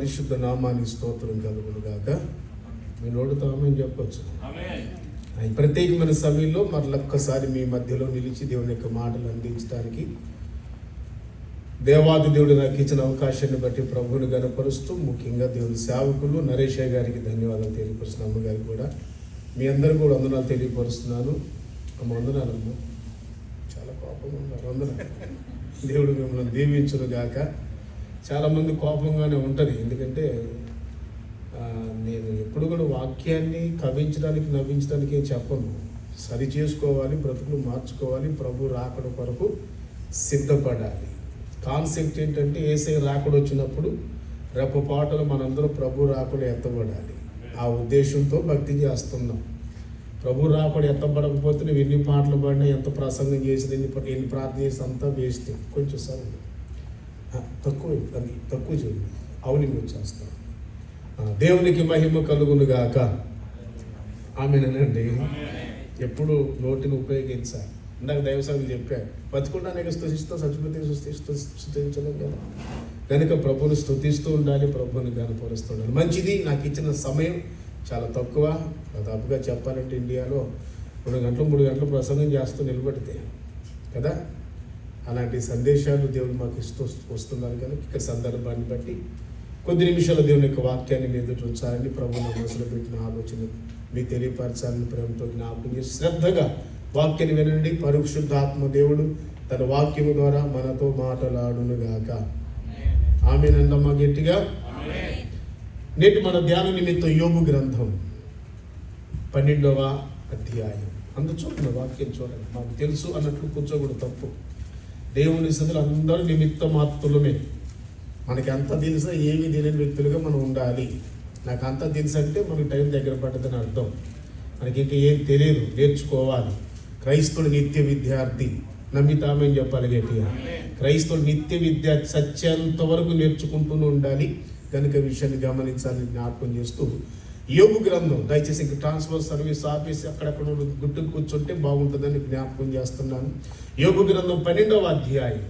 పరిశుద్ధ నామానికి స్తోత్రం కలుగును గాక. మీ నోడుతో ఆమేన్ చెప్పొచ్చు. ఈ ప్రత్యేకమైన సమయంలో మరొక్కసారి మీ మధ్యలో నిలిచి దేవుని యొక్క మాటలు అందించడానికి దేవాది దేవుడు నాకు ఇచ్చిన అవకాశాన్ని బట్టి ప్రభువుని గణపరుస్తూ, ముఖ్యంగా దేవుని సేవకులు నరేష్ గారికి ధన్యవాదాలు తెలియపరుస్తున్నాను. అమ్మగారికి కూడా మీ అందరూ కూడా వందనాలు తెలియపరుస్తున్నాను. వందనాలమ్మ, చాలా కోపంగా ఉన్నారు. వందనాలు. దేవుడు మిమ్మల్ని దీవించును గాక. చాలామంది కోపంగానే ఉంటుంది, ఎందుకంటే నేను ఎప్పుడు కూడా వాక్యాన్ని కవించడానికి నవ్వించడానికి ఏం చెప్పను. సరి చేసుకోవాలి, బ్రతుకులు మార్చుకోవాలి, ప్రభు రాకడ కొరకు సిద్ధపడాలి. కాన్సెప్ట్ ఏంటంటే యేసయ్య రాకడ వచ్చినప్పుడు రెప్పపాటలు మనందరూ ప్రభు రాకడ ఎత్తబడాలి. ఆ ఉద్దేశంతో భక్తి చేస్తున్నాం. ప్రభు రాకడ ఎత్తబడకపోతే నువ్వు ఎన్ని పాటలు పాడినా, ఎంత ప్రసంగం చేసినా, ఎన్ని ప్రార్థన చేసి అంతా వేస్తే కొంచెం సరే తక్కువ చూడండి, అవులింగ్ వచ్చేస్తాం. దేవునికి మహిమ కలుగును గాక. ఆమెనండి. ఎప్పుడు నోటిని ఉపయోగించాలి. ఇందాక దైవసాగులు చెప్పారు, బతుకుండానే స్తుతిస్తూ చచ్చిపోతే స్తుతించడం కదా. కనుక ప్రభుని స్తుతిస్తూ ఉండాలి, ప్రభుని గణపరుస్తూ ఉండాలి. మంచిది. నాకు ఇచ్చిన సమయం చాలా తక్కువ. దాదాపుగా చెప్పాలంటే ఇండియాలో 3 గంటలు ప్రసంగం చేస్తూ నిలబడితే కదా, అలాంటి సందేశాలు దేవుడు మాకు ఇస్తూ వస్తున్నారు. కనుక ఇక్కడ సందర్భాన్ని బట్టి కొద్ది నిమిషాల దేవుని యొక్క వాక్యాన్ని మీద ఉంచాలని, ప్రభు నా మనసులో పెట్టిన ఆలోచన మీకు తెలియపరచాలని ప్రేమతో జ్ఞాపకం చేసి శ్రద్ధగా వాక్యాన్ని వినండి. పరిశుద్ధాత్మ దేవుడు తన వాక్యము ద్వారా మనతో మాట్లాడును గాక. ఆమేనమ్మా గట్టిగా. నేటి మన ధ్యాన నిమిత్తం యోబు గ్రంథం 12వ అధ్యాయం. చూడండి, వాక్యం చూడండి. మాకు తెలుసు అన్నట్లు కూర్చోకూడదు, తప్పు. దేవుని స్థితులు అందరూ నిమిత్త మాత్రులమే. మనకి అంత తెలుసా, ఏమీ తెలియని వ్యక్తులుగా మనం ఉండాలి. నాకు అంత తెలుసు అంటే మనకి టైం దగ్గర పడ్డదని అర్థం. మనకి ఇంకా ఏం తెలియదు, నేర్చుకోవాలి. క్రైస్తవుడు నిత్య విద్యార్థి. నమ్మితామని చెప్పాలి గట్టిగా. క్రైస్తవుడు నిత్య విద్యార్థి, సత్యంత వరకు నేర్చుకుంటూనే ఉండాలి. కనుక విషయాన్ని గమనించాలని జ్ఞాపకం చేస్తూ యోబు గ్రంథం, దయచేసి ఇంకా ట్రాన్స్ఫర్ సర్వీస్ ఆఫీస్ అక్కడక్కడ గుట్టుకు కూర్చుంటే బాగుంటుందని జ్ఞాపకం చేస్తున్నాను. యోబు గ్రంథం 12వ అధ్యాయం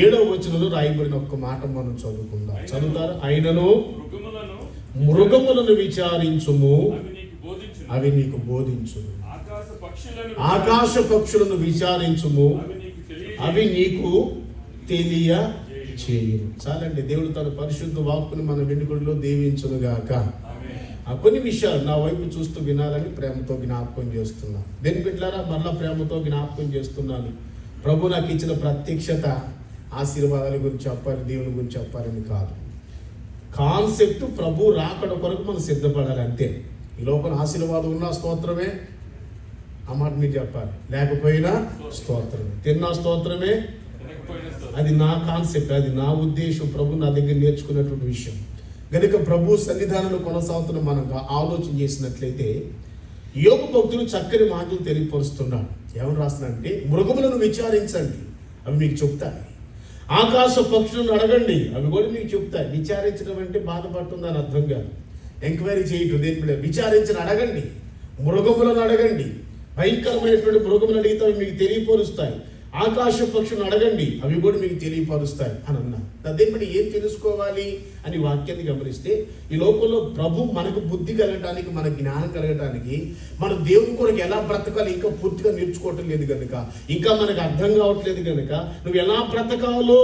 7వ వచనంలో రాయబడిన ఒక్క మాట మనం చదువుకుందాం. చదువుతారు. అయినను మృగములను విచారించుము, అవి నీకు బోధించును. ఆకాశ పక్షులను విచారించుము, అవి నీకు తెలియచేయును. చాలండి. దేవుడు తన పరిశుద్ధ వాక్కుని మన వెనుకడిలో దీవించును గాక. కొన్ని విషయాలు నా వైపు చూస్తూ వినాలని ప్రేమతో జ్ఞాపకం చేస్తున్నాను. దేని బిడ్డలారా, మరలా ప్రేమతో జ్ఞాపకం చేస్తున్నాను. ప్రభు నాకు ఇచ్చిన ప్రత్యక్షత ఆశీర్వాదాల గురించి చెప్పాలి, దేవుని గురించి చెప్పాలని కాదు. కాన్సెప్ట్ ప్రభు రాకడ కొరకు మనం సిద్ధపడాలి, అంతే. ఈ లోపల ఆశీర్వాదం ఉన్న స్తోత్రమే, ఆ మాట మీరు చెప్పాలి. లేకపోయినా స్తోత్రమే, తిన్నా స్తోత్రమే. అది నా కాన్సెప్ట్, అది నా ఉద్దేశం. ప్రభు నా దగ్గర నేర్చుకున్నటువంటి విషయం. కనుక ప్రభు సన్నిధానంలో కొనసాగుతున్న మనం ఆలోచన చేసినట్లయితే యోబు భక్తులు చక్కని మాటలు తెలియపరుస్తున్నాడు. ఏమని రాస్తున్నాడంటే, మృగములను విచారించండి, అవి మీకు చెప్తాయి. ఆకాశ పక్షులను అడగండి, అవి కూడా మీకు చెప్తాయి. విచారించడం అంటే బాధపడుతుందని అర్థం కాదు, ఎంక్వైరీ చేయటం. దేని విచారించని అడగండి, మృగములను అడగండి. భయంకరమైనటువంటి మృగములు అడిగితే అవి మీకు తెలియపరుస్తాయి. ఆకాశ పక్షులను అడగండి, అవి కూడా మీకు తెలియపరుస్తాయి అని అన్నా. అదేంటి, ఏం తెలుసుకోవాలి అని వాక్యాన్ని గమనిస్తే, ఈ లోకంలో ప్రభు మనకు బుద్ధి కలగటానికి, మన జ్ఞానం కలగటానికి, మన దేవుని కొరకు ఎలా బ్రతకాలి ఇంకా పూర్తిగా నేర్చుకోవటం లేదు కనుక, ఇంకా మనకు అర్థం కావట్లేదు కనుక, నువ్వు ఎలా బ్రతకాలో,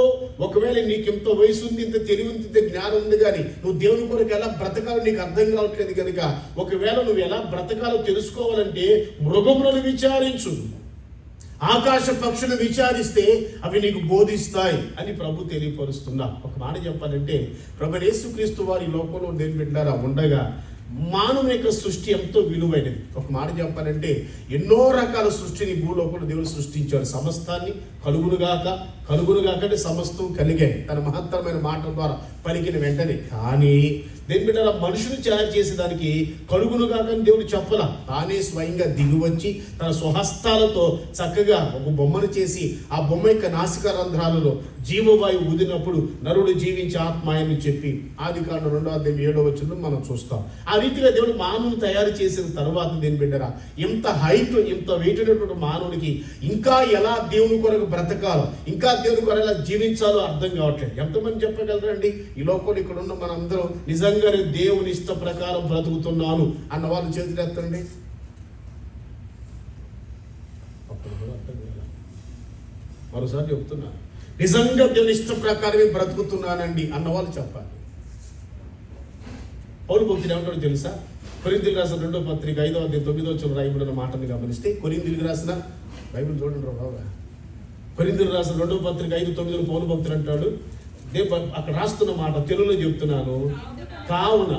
ఒకవేళ నీకు ఇంత వయసు ఉంది, ఇంత తెలివి ఉంది, ఇంత జ్ఞానం ఉంది, కానీ నువ్వు దేవుని కొరకు ఎలా బ్రతకాలో నీకు అర్థం కావట్లేదు కనుక, ఒకవేళ నువ్వు ఎలా బ్రతకాలో తెలుసుకోవాలంటే మృగములను విచారించు, ఆకాశ పక్షులను విచారిస్తే అవి నీకు బోధిస్తాయి అని ప్రభు తెలియపరుస్తున్నా. ఒక మాట చెప్పాలంటే, ప్రభు యేసుక్రీస్తు వారి లోకంలో దేని బిడ్డలారా ఉండగా మానవుని యొక్క సృష్టి ఎంతో విలువైనది. ఒక మాట చెప్పాలంటే, ఎన్నో రకాల సృష్టిని భూలోకంలో దేవుడు సృష్టించాడు. సమస్తాన్ని కలుగునుగాక అంటే సమస్తం కలిగాయి తన మహత్తరమైన మాట ద్వారా పలికిన వెంటనే. కానీ దేని బిడ్డ మనుషులు తయారు చేసేదానికి కలుగునుగాక అని దేవుడు చెప్పలా. తానే స్వయంగా దిగివచ్చి తన స్వహస్తాలతో చక్కగా ఒక బొమ్మను చేసి, ఆ బొమ్మ యొక్క నాసిక రంధ్రాలలో జీవవాయువు ఊదినప్పుడు నరుడు జీవించే ఆత్మాయని చెప్పి ఆదికాండం 2వ అధ్యాయం 7వ వచనంలో మనం చూస్తాం. ఆ రీతిగా దేవుడు మానవుని తయారు చేసిన తర్వాత దేని బిడ్డరా, ఇంత హైట్, ఇంత వెయిట్ ఉన్నటువంటి మానవునికి ఇంకా ఎలా దేవుని కొరకు బ్రతకాలో, ఇంకా దేవుని కొరకు ఎలా జీవించాలో అర్థం కావట్లేదు. ఎంతమంది చెప్పగలరండి? ఈ లోకంలో ఇక్కడ ఉన్న మనందరం నిజంగానే దేవుని ఇష్ట ప్రకారం బ్రతుకుతున్నాను అన్న వాళ్ళు చేతులు ఎత్తండి. అప్పుడు కూడా అర్థం కాదు. మరోసారి చెప్తున్నా, నిజంగా దేవుని ఇష్ట ప్రకారమే బ్రతుకుతున్నానండి అన్న వాళ్ళు చెప్పాలి. పౌలు భక్తుడు ఏమంటాడో తెలుసా? కొరింథీయులకు రాసిన 2వ పత్రిక 5వ అధ్యాయం 9వ వచనంలో రాయబడిన మాటని గమనిస్తే, కొరింథీయులకు రాసిన బైబిల్ చూడండి రా బాబా. కొరింథీయులకు రాసిన 2వ పత్రిక 5:9 పౌలు భక్తుడు అంటాడు, అక్కడ రాస్తున్న మాట తెలుగులో చెప్తున్నాను, కావున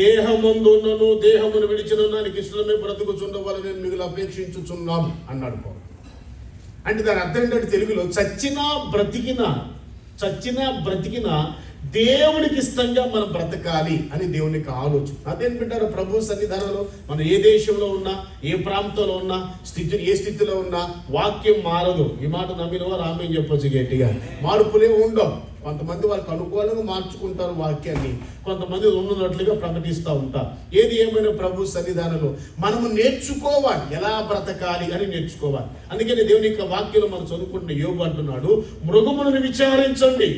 దేహమందున్నను దేహమును విడిచిన నాకు ఇష్టమే బ్రతుకుచుండవాలని నేను మిగులు అపేక్షించుచున్నాను అన్నాడు పౌలు. అంటే దాని అర్థం ఏంటంటే తెలుగులో చచ్చినా బ్రతికినా దేవునికి ఇష్టంగా మనం బ్రతకాలి అని దేవునికి ఆలోచన. అదేం పెట్టారు? ప్రభు సన్నిధానంలో మనం ఏ దేశంలో ఉన్నా, ఏ ప్రాంతంలో ఉన్నా, ఏ స్థితిలో ఉన్నా వాక్యం మారదు. ఈ మాట నమ్మిన వారు ఆమె చెప్పొచ్చు గట్టిగా. మార్పులే ఉండవు. కొంతమంది వాళ్ళకి అనుకూలంగా మార్చుకుంటారు వాక్యాన్ని, కొంతమంది ఉన్నట్లుగా ప్రకటిస్తూ ఉంటారు. ఏది ఏమైనా ప్రభు సన్నిధానంలో మనము నేర్చుకోవాలి, ఎలా బ్రతకాలి అని నేర్చుకోవాలి. అందుకని దేవుని యొక్క వాక్యంలో మనం చదువుకుంటున్న యోబు అంటున్నాడు, మృగములను విచారించండి.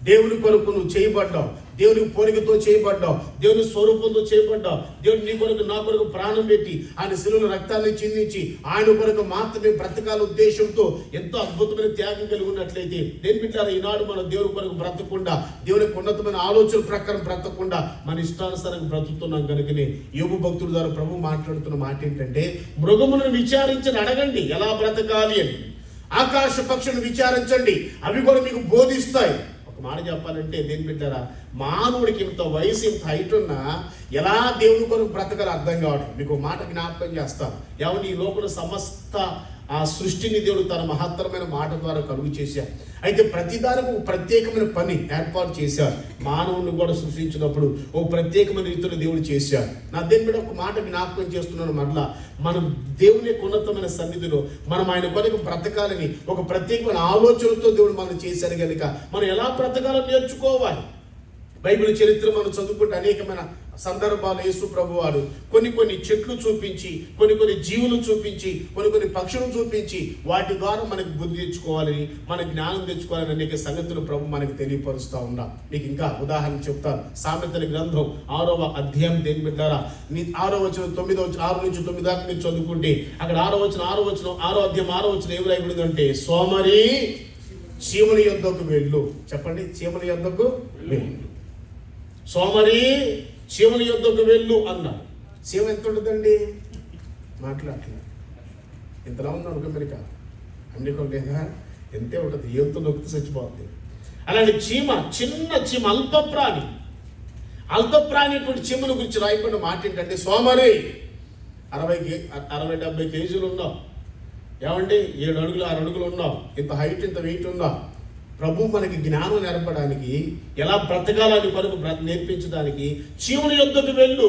దేవుని కొరకు నువ్వు చేయబడ్డావు, దేవుని పోలికతో చేయబడ్డావు, దేవుని స్వరూపంతో చేయబడ్డావు. దేవుడు నీ కొరకు నా కొరకు ప్రాణం పెట్టి ఆయన శిలువలో రక్తాన్ని చిందించి ఆయన కొరకు మాత్రమే బ్రతకాల ఉద్దేశంతో ఎంతో అద్భుతమైన త్యాగం కలిగి ఉన్నట్లయితే దేని బిడ్డారా, ఈనాడు మనం దేవుని కొరకు బ్రతకకుండా, దేవుని ఉన్నతమైన ఆలోచన ప్రకారం బ్రతకకుండా మన ఇష్టానుసారంగా బ్రతుకుతున్నాం. కనుకనే యోబు భక్తుడి ద్వారా ప్రభు మాట్లాడుతున్న మాట ఏంటంటే, మృగములను విచారించి అడగండి ఎలా బ్రతకాలి అని. ఆకాశ పక్షులను విచారించండి, అవి కూడా మీకు బోధిస్తాయి. మాట చెప్పాలంటే దేని పెట్టారా, మానవుడికి ఇంత వయసు ఇంత హైట్ ఉన్నా ఎలా దేవుని కొరకు బ్రతకాలో అర్థం కావట్లేదు. మీకు మాట జ్ఞాపకం చేస్తాను. ఎవరి ఈ లోపల సమస్త ఆ సృష్టిని దేవుడు తన మహత్తరమైన మాట ద్వారా కలుగు చేశారు. అయితే ప్రతిదానికి ఒక ప్రత్యేకమైన పని ఏర్పాటు చేశారు. మానవుని కూడా సృష్టించినప్పుడు ఒక ప్రత్యేకమైన రీతిలో దేవుడు చేశారు. నా దేని మీద ఒక మాట జ్ఞాపకం చేస్తున్నాను. మరలా మనం దేవుని యొక్క ఉన్నతమైన సన్నిధిలో మనం ఆయన కొరకు బ్రతకాలని ఒక ప్రత్యేకమైన ఆలోచనతో దేవుడు మనం చేశారు కనుక మనం ఎలా బ్రతకాలని నేర్చుకోవాలి. బైబిల్ చరిత్ర మనం చదువుకుంటే అనేకమైన సందర్భాలు యేసు ప్రభు వారు కొన్ని చెట్లు చూపించి, కొన్ని జీవులు చూపించి, కొన్ని పక్షులను చూపించి వాటి ద్వారా మనకు బుద్ధి తెచ్చుకోవాలని, మన జ్ఞానం తెచ్చుకోవాలని అనేక సంగతులు ప్రభు మనకు తెలియపరుస్తూ ఉన్నాం. మీకు ఇంకా ఉదాహరణ చెప్తాను. సామెతల గ్రంథం 6వ అధ్యాయం దేని బిడ్డారా, 6వ వచనం 6 నుంచి 9 దాకా మీరు చదువుకుంటే అక్కడ 6వ అధ్యాయం 6వ వచనం ఏం రాయబడిందంటే, సోమరి చీమల యొద్దకు వెళ్ళు. చెప్పండి, చీమల యొద్దకు వెళ్ళు. సోమరి చీమల యొద్దకు వెళ్ళు అన్నాడు. చీమ ఎంత ఉంటుందండి? మాట్లాడలేదు. ఇంతలా ఉంది అనుకో అమెరికా అన్ని లేదా ఎంతే ఉంటుంది, ఏతో నొక్కితే చచ్చిపోతుంది. అలాంటి చీమ, చిన్న చీమ, అల్పప్రాణి అటువంటి చీమల గురించి రాయబడిన మాట ఏంటంటే, సోమరి 60-70 కేజీలు ఉన్నావు. ఏమండి 7 అడుగులు 6 అడుగులు ఉన్నావు, ఇంత హైట్ ఇంత వెయిట్ ఉన్నావు. ప్రభు మనకి జ్ఞానం నేర్పడానికి, ఎలా బ్రతకాలని కొరకు నేర్పించడానికి చీమల యొద్దకు వెళ్ళు,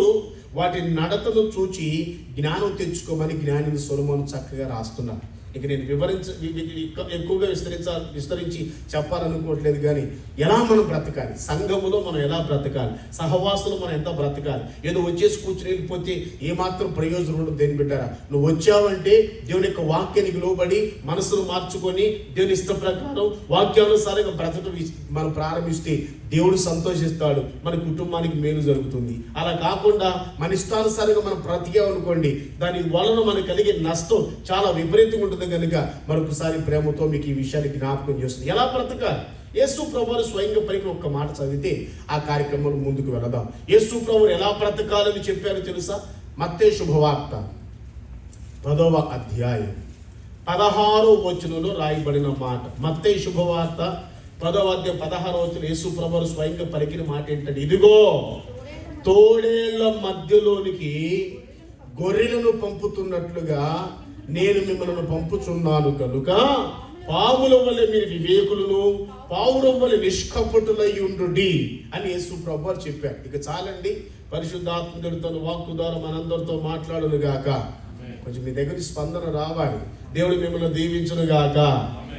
వాటి నడతను చూచి జ్ఞానం తెచ్చుకోమని జ్ఞానిని సొలొమోను చక్కగా రాస్తున్నాడు. ఇక నేను ఎక్కువగా విస్తరించి చెప్పాలనుకోవట్లేదు. కానీ ఎలా మనం బ్రతకాలి, సంఘములో మనం ఎలా బ్రతకాలి, సహవాసులు మనం ఎంత బ్రతకాలి. ఏదో వచ్చేసి కూర్చుని వెళ్ళిపోతే ఏమాత్రం ప్రయోజనం ఉండదు. దేని బిడ్డారా, నువ్వు వచ్చావంటే దేవుని యొక్క వాక్యానికి లోబడి మనసును మార్చుకొని దేవుని ఇష్ట ప్రకారం వాక్యానుసారంగా బ్రతకడం మనం ప్రారంభిస్తే దేవుడు సంతోషిస్తాడు, మన కుటుంబానికి మేలు జరుగుతుంది. అలా కాకుండా మన ఇష్టానుసారంగా మనం బ్రతికామనుకోండి, దాని వలన మనకు కలిగే నష్టం చాలా విపరీతంగా ఉంటుంది. కనుక మరొకసారి ప్రేమతో మీకు ఈ విషయాన్ని జ్ఞాపకం చేస్తుంది. ఎలా బ్రతకాలి? యేసు ప్రభువు స్వయంగా పలికిన ఒక్క మాట చదివితే ఆ కార్యక్రమంలో ముందుకు వెళదాం. యేసు ప్రభువు ఎలా బ్రతకాలని చెప్పారో తెలుసా? మత్తయి శుభవార్త 10వ అధ్యాయం 16వ వచనంలో రాయబడిన మాట. మత్తయి శుభవార్త 10వ అధ్యాయం 16వ వచనం యేసు ప్రభువు స్వయంగా పలికిన మాట ఏంటంటే, ఇదిగో తోడేళ్ల మధ్యలోనికి గొర్రెలను పంపుతున్నట్లుగా నేను మిమ్మల్ని పంపుచున్నాను కనుక పావుల వల్ల మీరు వివేకులను, పావురం వల్ల నిష్కపటులై ఉండుడి అని యేసు ప్రభువు చెప్పారు. ఇక చాలండి, పరిశుద్ధాత్ముడు తన వాక్కు ద్వారా మనందరితో మాట్లాడును గాక. కొంచెం మీ దగ్గర స్పందన రావాలి. దేవుడు మిమ్మల్ని దీవించును గాక.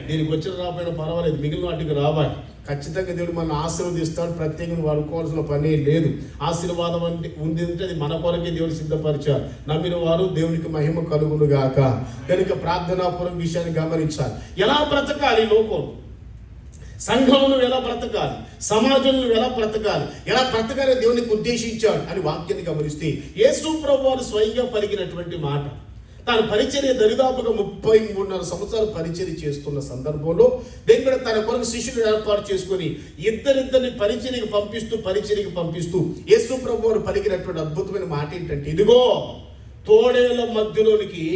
దీనికి వచ్చిన రాబోయిన పర్వాలేదు, మిగిలిన వాటికి రావాలి. ఖచ్చితంగా దేవుడు మనల్ని ఆశీర్వదిస్తాడు. ప్రత్యేకంగా అనుకోవాల్సిన పని లేదు. ఆశీర్వాదం అంటే ఉంది అంటే అది మన కొరకే దేవుడు సిద్ధపరిచారు. నమ్మిన వారు దేవునికి మహిమ కలుగును గాక. కనుక ప్రార్థనాపూర్వక విషయాన్ని గమనించాలి. ఎలా బ్రతకాలి లోకం? సంఘంలో నువ్వు ఎలా బ్రతకాలి, సమాజంలో నువ్వు ఎలా బ్రతకాలి దేవునికి ఉద్దేశించాడు అని వాక్యాన్ని గమనిస్తే యేసు ప్రభువు వారు స్వయంగా పలికినటువంటి మాట. తాను పరిచర్య దరిదాపుగా 33.5 సంవత్సరాలు పరిచర్య చేస్తున్న సందర్భంలో దేవుడు కూడా తన కొరకు శిష్యులు ఏర్పాటు చేసుకొని ఇద్దరిద్దరిని పరిచర్యకి పంపిస్తూ యేసు ప్రభువు వారు పలికినటువంటి అద్భుతమైన మాట ఏంటంటే, ఇదిగో తోడేళ్ల మధ్యలోనికి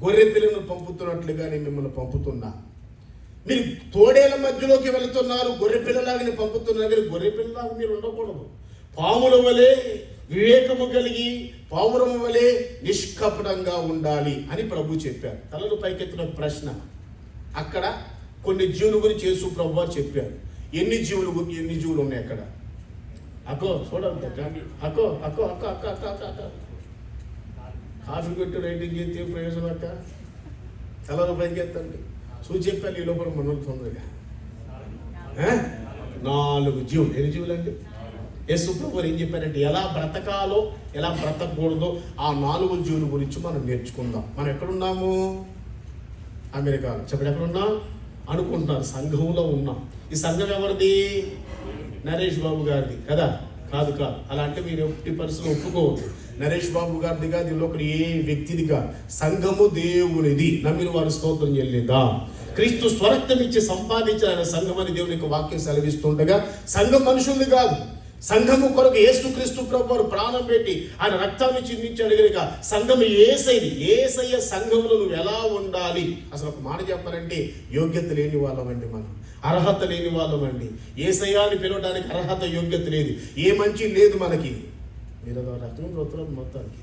గొర్రె పిల్లను పంపుతున్నట్లుగా నేను మిమ్మల్ని పంపుతున్నా. మీరు తోడేళ్ల మధ్యలోకి వెళుతున్నారు, గొర్రె పిల్లలాగా పంపుతున్నారు, కానీ గొర్రె పిల్లలాగా మీరు ఉండకూడదు. పాముల వలె వివేకము కలిగి, పావురము వలె నిష్కపటంగా ఉండాలి అని ప్రభు చెప్పారు. తలలు పైకెత్తిన ప్రశ్న, అక్కడ కొన్ని జీవుల గురించి యేసు ప్రభు వారు చెప్పారు. ఎన్ని జీవులు ఉన్నాయి అక్కడ? అక్కో చూడండి, అక్కో అక్కో అక్క అక్క అక్క అక్క అక్క కాఫీ కొట్టి రైటింగ్ చేస్తే ప్రయోజనం అక్క. తలలు పైకెత్తండి, చెప్పాలి ఈ లోపల మనం తొందరగా 4 జీవులు. ఎన్ని జీవులు అండి? యేసు ప్రభువు ఏం చెప్పారంటే, ఎలా బ్రతకాలో ఎలా బ్రతకూడదో ఆ 4 జీవుల గురించి మనం నేర్చుకుందాం. మనం ఎక్కడున్నాము? అమెరికాలో. చెప్పండి, ఎక్కడున్నాం అనుకుంటున్నారు? సంఘంలో ఉన్నాం. ఈ సంఘం ఎవరిది? నరేష్ బాబు గారిది కదా? కాదు. అలా అంటే మీరు 50% ఒప్పుకోవద్దు. నరేష్ బాబు గారిది కాదు, దీనిలో ఒకటి ఏ వ్యక్తిది కాదు. సంఘము దేవునిది. నమ్మిన వారు స్తోత్రం చెల్లిద్దా. క్రీస్తు స్వరక్తం ఇచ్చి సంపాదించిన ఆయన సంఘం అని దేవుని యొక్క వాక్యం సెలవిస్తుండగా, సంఘం మనుషుల్ని కాదు, సంఘము కొరకు యేసుక్రీస్తు ప్రభు వారు ప్రాణం పెట్టి ఆయన రక్తాన్ని చిందించాడు కనుక సంఘం యేసయ్య సంఘంలో నువ్వు ఎలా ఉండాలి? అసలు ఒక మాట చెప్పాలంటే, యోగ్యత లేని వాళ్ళమండి, మనం అర్హత లేని వాళ్ళమండి. యేసయ్యాని పిలవడానికి అర్హత యోగ్యత లేదు, ఏ మంచి లేదు మనకి. మీరు రకం బ్రతులు మొత్తానికి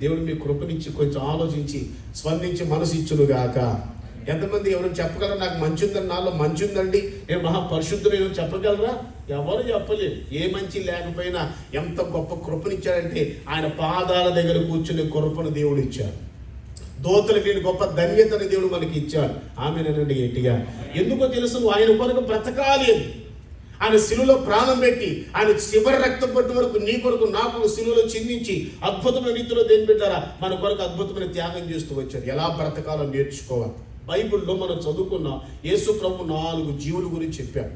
దేవుడు మీ కృపనిచ్చి కొంచెం ఆలోచించి స్పందించి మనసు ఇచ్చునుగాక. ఎంతమంది ఎవరు చెప్పగలరు నాకు మంచి ఉందని, నాలో మంచి ఉందండి, నేను మహాపరిశుద్ధుడు చెప్పగలరా? ఎవరు చెప్పలేరు. ఏ మంచి లేకపోయినా ఎంత గొప్ప కృపనిచ్చాడంటే, ఆయన పాదాల దగ్గర కూర్చునే కృపను దేవుడు ఇచ్చాడు. దోతలకు లేని గొప్ప ధన్యతని దేవుడు మనకి ఇచ్చాడు. ఆమెనండి గట్టిగా. ఎందుకో తెలుసు, ఆయన కొరకు బ్రతకాలి అని ఆయన శిలువలో ప్రాణం పెట్టి, ఆయన చివరి రక్తం పట్టు వరకు నీ కొరకు నా కొరకు శిలువలో చిందించి అద్భుతమైన రీతిలో దేని పెట్టారా మన కొరకు అద్భుతమైన త్యాగం చేస్తూ వచ్చారు. ఎలా బ్రతకాలో నేర్చుకోవాలి. బైబిల్లో మనం చదువుకున్న యేసు ప్రభు 4 జీవుల గురించి చెప్పాడు.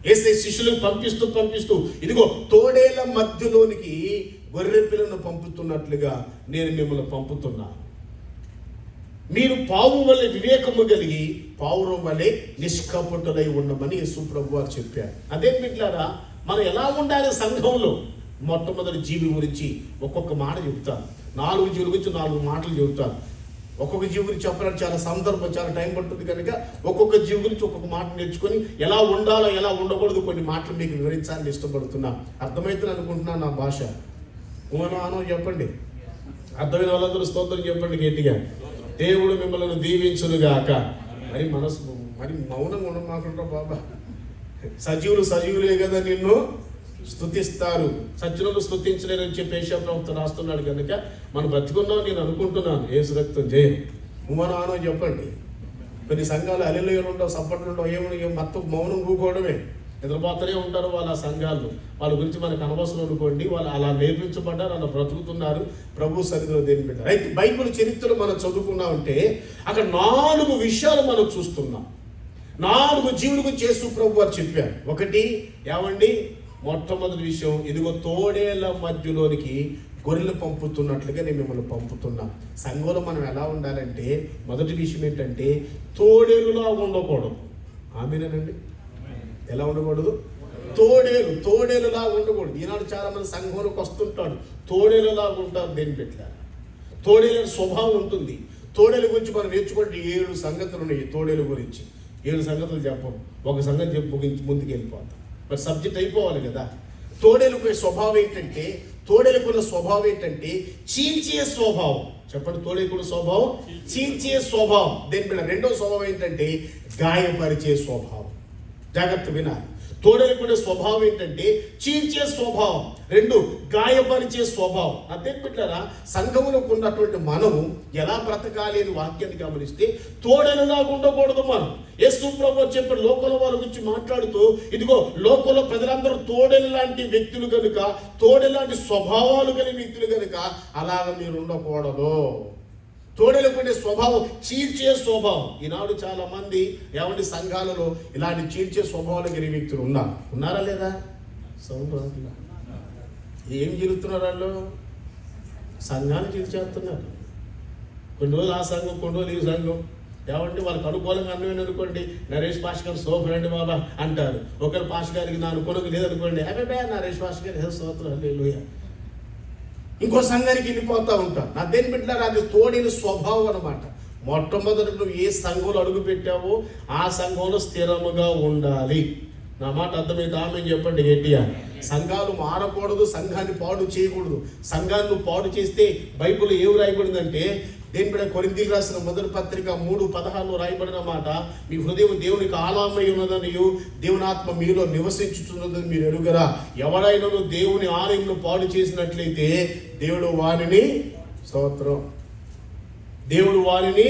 యేసయ్య శిష్యులను పంపిస్తూ ఇదిగో తోడేళ్ల మధ్యలోనికి గొర్రె పిల్లను పంపుతున్నట్లుగా నేను మిమ్మల్ని పంపుతున్నా. మీరు పావు వలె వివేకము కలిగి, పావురం వలె నిష్కపటులై ఉండమని యేసు ప్రభు వారు చెప్పారు. అదే బిడ్డలారా, మనం ఎలా ఉండాలి సంఘంలో? మొట్టమొదటి జీవి గురించి ఒక్కొక్క మాట చెబుతాను. 4 జీవుల గురించి 4 మాటలు చెబుతాను. ఒక్కొక్క జీవి గురించి చెప్పడానికి చాలా సందర్భం, చాలా టైం పడుతుంది కనుక ఒక్కొక్క జీవి గురించి ఒక్కొక్క మాట నేర్చుకొని ఎలా ఉండాలో ఎలా ఉండకూడదు కొన్ని మాటలు మీకు వివరించాలని ఇష్టపడుతున్నా. అర్థమవుతుంది అనుకుంటున్నా నా భాష? ఆనో చెప్పండి. అర్థమైన వాళ్ళందరూ స్తోత్రం చెప్పండి గట్టిగా. దేవుడు మిమ్మల్ని దీవించునుగాక. మరి మౌనంగా ఉండమాకుండా బాబా. సజీవులే కదా నిన్ను స్తుతిస్తారు, సజ్జనులు స్తుతించలేరని చెప్పి యేషయా ప్రవక్త రాస్తున్నాడు కనుక మనం బ్రతికున్నాం నేను అనుకుంటున్నాను. యేసు రక్తం జయం. ఆనో చెప్పండి. కొన్ని సంఘాలు హల్లెలూయాలు ఉండవు, సప్పట్లు ఉండవు, ఏమో మొత్తం మౌనం కూకోవడమే. నిద్రపోతూనే ఉంటారు వాళ్ళ సంఘాల్లో. వాళ్ళ గురించి మనకు అనవసరం అనుకోండి. వాళ్ళు అలా నేర్పించబడ్డారు, అలా బ్రతుకుతున్నారు, ప్రభు సన్నిధిలో దేని పెట్టారు. అయితే బైబిల్ చరిత్రలో మనం చదువుకున్నామంటే అక్కడ 4 విషయాలు మనం చూస్తున్నాం. 4 జీవుల గురించి యేసు ప్రభు వారు చెప్పారు. ఒకటి ఏమండి, మొట్టమొదటి విషయం, ఇదిగో తోడేళ్ల మధ్యలోనికి గొర్రెలు పంపుతున్నట్లుగా నేను మిమ్మల్ని పంపుతున్నా. సంఘంలో మనం ఎలా ఉండాలంటే మొదటి విషయం ఏంటంటే తోడేలులా ఉండకూడదు. ఆమేనండి. ఎలా ఉండకూడదు? తోడేలులా ఉండకూడదు. ఈనాడు చాలా మంది సంఘంలోకి వస్తుంటాడు, తోడేలులా ఉంటారు. దేని పెట్టారు? తోడేలు స్వభావం ఉంటుంది. తోడేలు గురించి మనం నేర్చుకుంటే 7 సంగతులు ఉన్నాయి. తోడేలు గురించి 7 సంగతులు చెప్పను, ఒక సంగతి చెప్పి ముగించి ముందుకు వెళ్ళిపోతాం. మరి సబ్జెక్ట్ అయిపోవాలి కదా. తోడేలుకున్న స్వభావం ఏంటంటే చీల్చే స్వభావం. చెప్పండి, తోడేలుకున్న స్వభావం చీల్చే స్వభావం. దేని మీద? రెండో స్వభావం ఏంటంటే గాయపరిచే స్వభావం. జాగ్రత్త వినాలి. తోడేలుకునే స్వభావం ఏంటంటే చీల్చే స్వభావం, 2 గాయపరిచే స్వభావం. అదే బిడ్డలారా, సంఘములో ఉన్నటువంటి మనము ఎలా బ్రతకాలి అని వాక్యాన్ని గమనిస్తే తోడేలులాగా ఉండకూడదు. మనం యేసు ప్రభువు చెప్పిన లోకంలో వారి గురించి మాట్లాడుతూ, ఇదిగో లోకంలో ప్రజలందరూ తోడేలు లాంటి వ్యక్తులు కనుక, తోడేలు లాంటి స్వభావాలు కలిగిన వ్యక్తులు కనుక అలాగ మీరు ఉండకూడదు. తోడేలుకునే స్వభావం, చీల్చే స్వభావం. ఈనాడు చాలా మంది ఏమంటే సంఘాలలో ఇలాంటి చీల్చే స్వభావాలు కలిగిన వ్యక్తులు ఉన్నారా లేదా? సౌండ్ ఏం జరుగుతున్నారు వాళ్ళు? సంఘాన్ని చీల్చేస్తున్నారు. కొన్ని రోజులు ఆ సంఘం, కొన్ని రోజులు ఈ సంఘం. ఏమంటే వాళ్ళకి అనుకూలంగా అన్నమైన అనుకోండి, నరేష్ పాష్ గారు సూపర్ అండి బాబా అంటారు. ఒకరు పాష్ గారికి నా అనుకూలంగా లేదనుకోండి, అబ్బాయి నరేష్ పాష్ గారి స్తోత్రం హల్లెలూయా. ఇంకో సంఘానికి వెళ్ళిపోతూ ఉంటాం. నా దేని బిడ్డలారా, అది తోడేలు స్వభావం అనమాట. మొట్టమొదటి నువ్వు ఏ సంఘంలో అడుగు పెట్టావో ఆ సంఘంలో స్థిరముగా ఉండాలి. నా మాట అర్థమైతే ఆమె చెప్పండి గట్టిగా. సంఘాలు మారకూడదు, సంఘాన్ని పాడు చేయకూడదు. సంఘాన్ని పాడు చేస్తే బైబిల్ ఏమి రాయబడిందంటే, దేని బిడ్డ కొరింథీయులకు రాసిన మొదటి పత్రిక 3:16 రాయబడిన మాట, మీ హృదయం దేవునికి ఆలయమై ఉన్నదనియు దేవుని ఆత్మ మీలో నివసించుతున్నదని మీరు ఎరుగరా. ఎవరైనాను దేవుని ఆలయంలో పాడు చేసినట్లయితే దేవుడు వారిని స్తోత్రం, దేవుడు వారిని